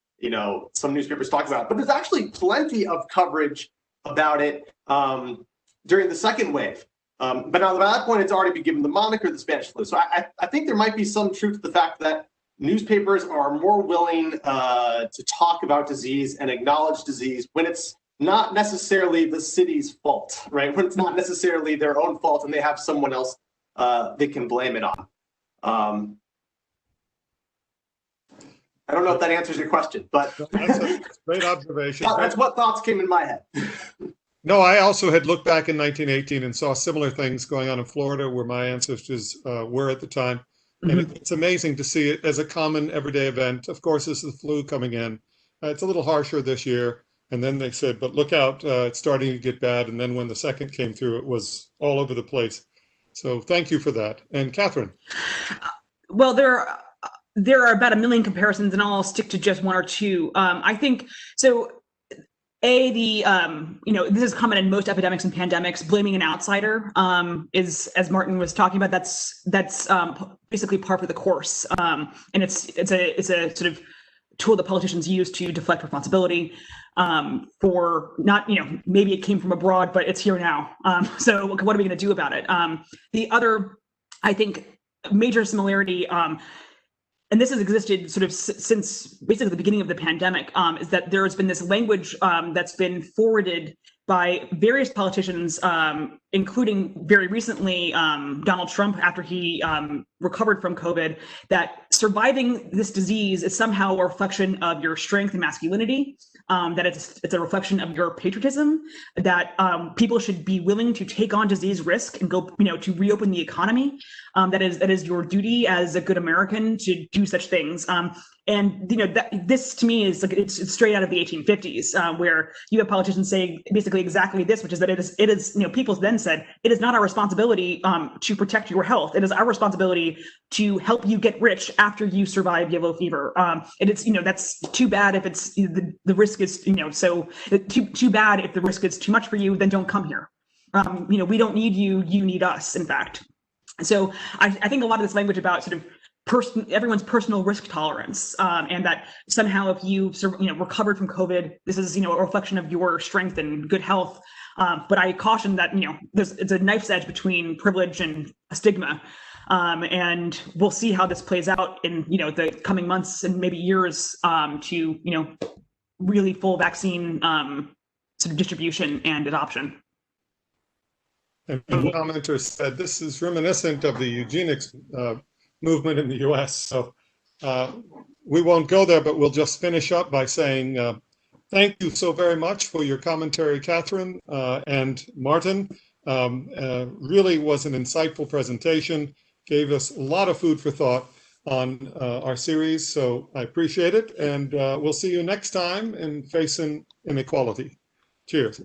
some newspapers talk about it. But there's actually plenty of coverage about it during the second wave. But now by that point, it's already been given the moniker the Spanish flu. So I think there might be some truth to the fact that newspapers are more willing to talk about disease and acknowledge disease when it's not necessarily the city's fault, right? When it's not necessarily their own fault and they have someone else they can blame it on. I don't know if that answers your question, but that's a great observation. That's what thoughts came in my head. No, I also had looked back in 1918 and saw similar things going on in Florida, where my ancestors were at the time. And it's amazing to see it as a common everyday event. Of course, this is the flu coming in. It's a little harsher this year. And then they said, but look out, it's starting to get bad. And then when the second came through, it was all over the place. So thank you for that. And Kathryn. Well, there are about 1 million comparisons, and I'll stick to just one or two. I think so. This is common in most epidemics and pandemics. Blaming an outsider is, as Martin was talking about, that's basically par for the course, and it's a sort of tool that politicians use to deflect responsibility for not, maybe it came from abroad, but it's here now. So what are we going to do about it? The other, I think, major similarity, and this has existed sort of since basically the beginning of the pandemic, is that there has been this language that's been forwarded by various politicians, including very recently Donald Trump after he recovered from COVID, that surviving this disease is somehow a reflection of your strength and masculinity, that it's a reflection of your patriotism, that people should be willing to take on disease risk and go, to reopen the economy. That is your duty as a good American to do such things. And this to me is like it's straight out of the 1850s, where you have politicians saying basically exactly this, which is that it is people then said it is not our responsibility to protect your health. It is our responsibility to help you get rich after you survive yellow fever. And it's that's too bad if it's the risk is so too bad if the risk is too much for you, then don't come here. We don't need you, you need us, in fact. So I think a lot of this language about sort of everyone's personal risk tolerance, and that somehow if you recovered from COVID, this is a reflection of your strength and good health. But I caution that it's a knife's edge between privilege and a stigma, and we'll see how this plays out in the coming months and maybe years to really full vaccine sort of distribution and adoption. And the commenter said this is reminiscent of the eugenics movement in the US. So we won't go there, but we'll just finish up by saying thank you so very much for your commentary, Kathryn and Martin. Really was an insightful presentation, gave us a lot of food for thought on our series. So I appreciate it. And we'll see you next time in Facing Inequality. Cheers.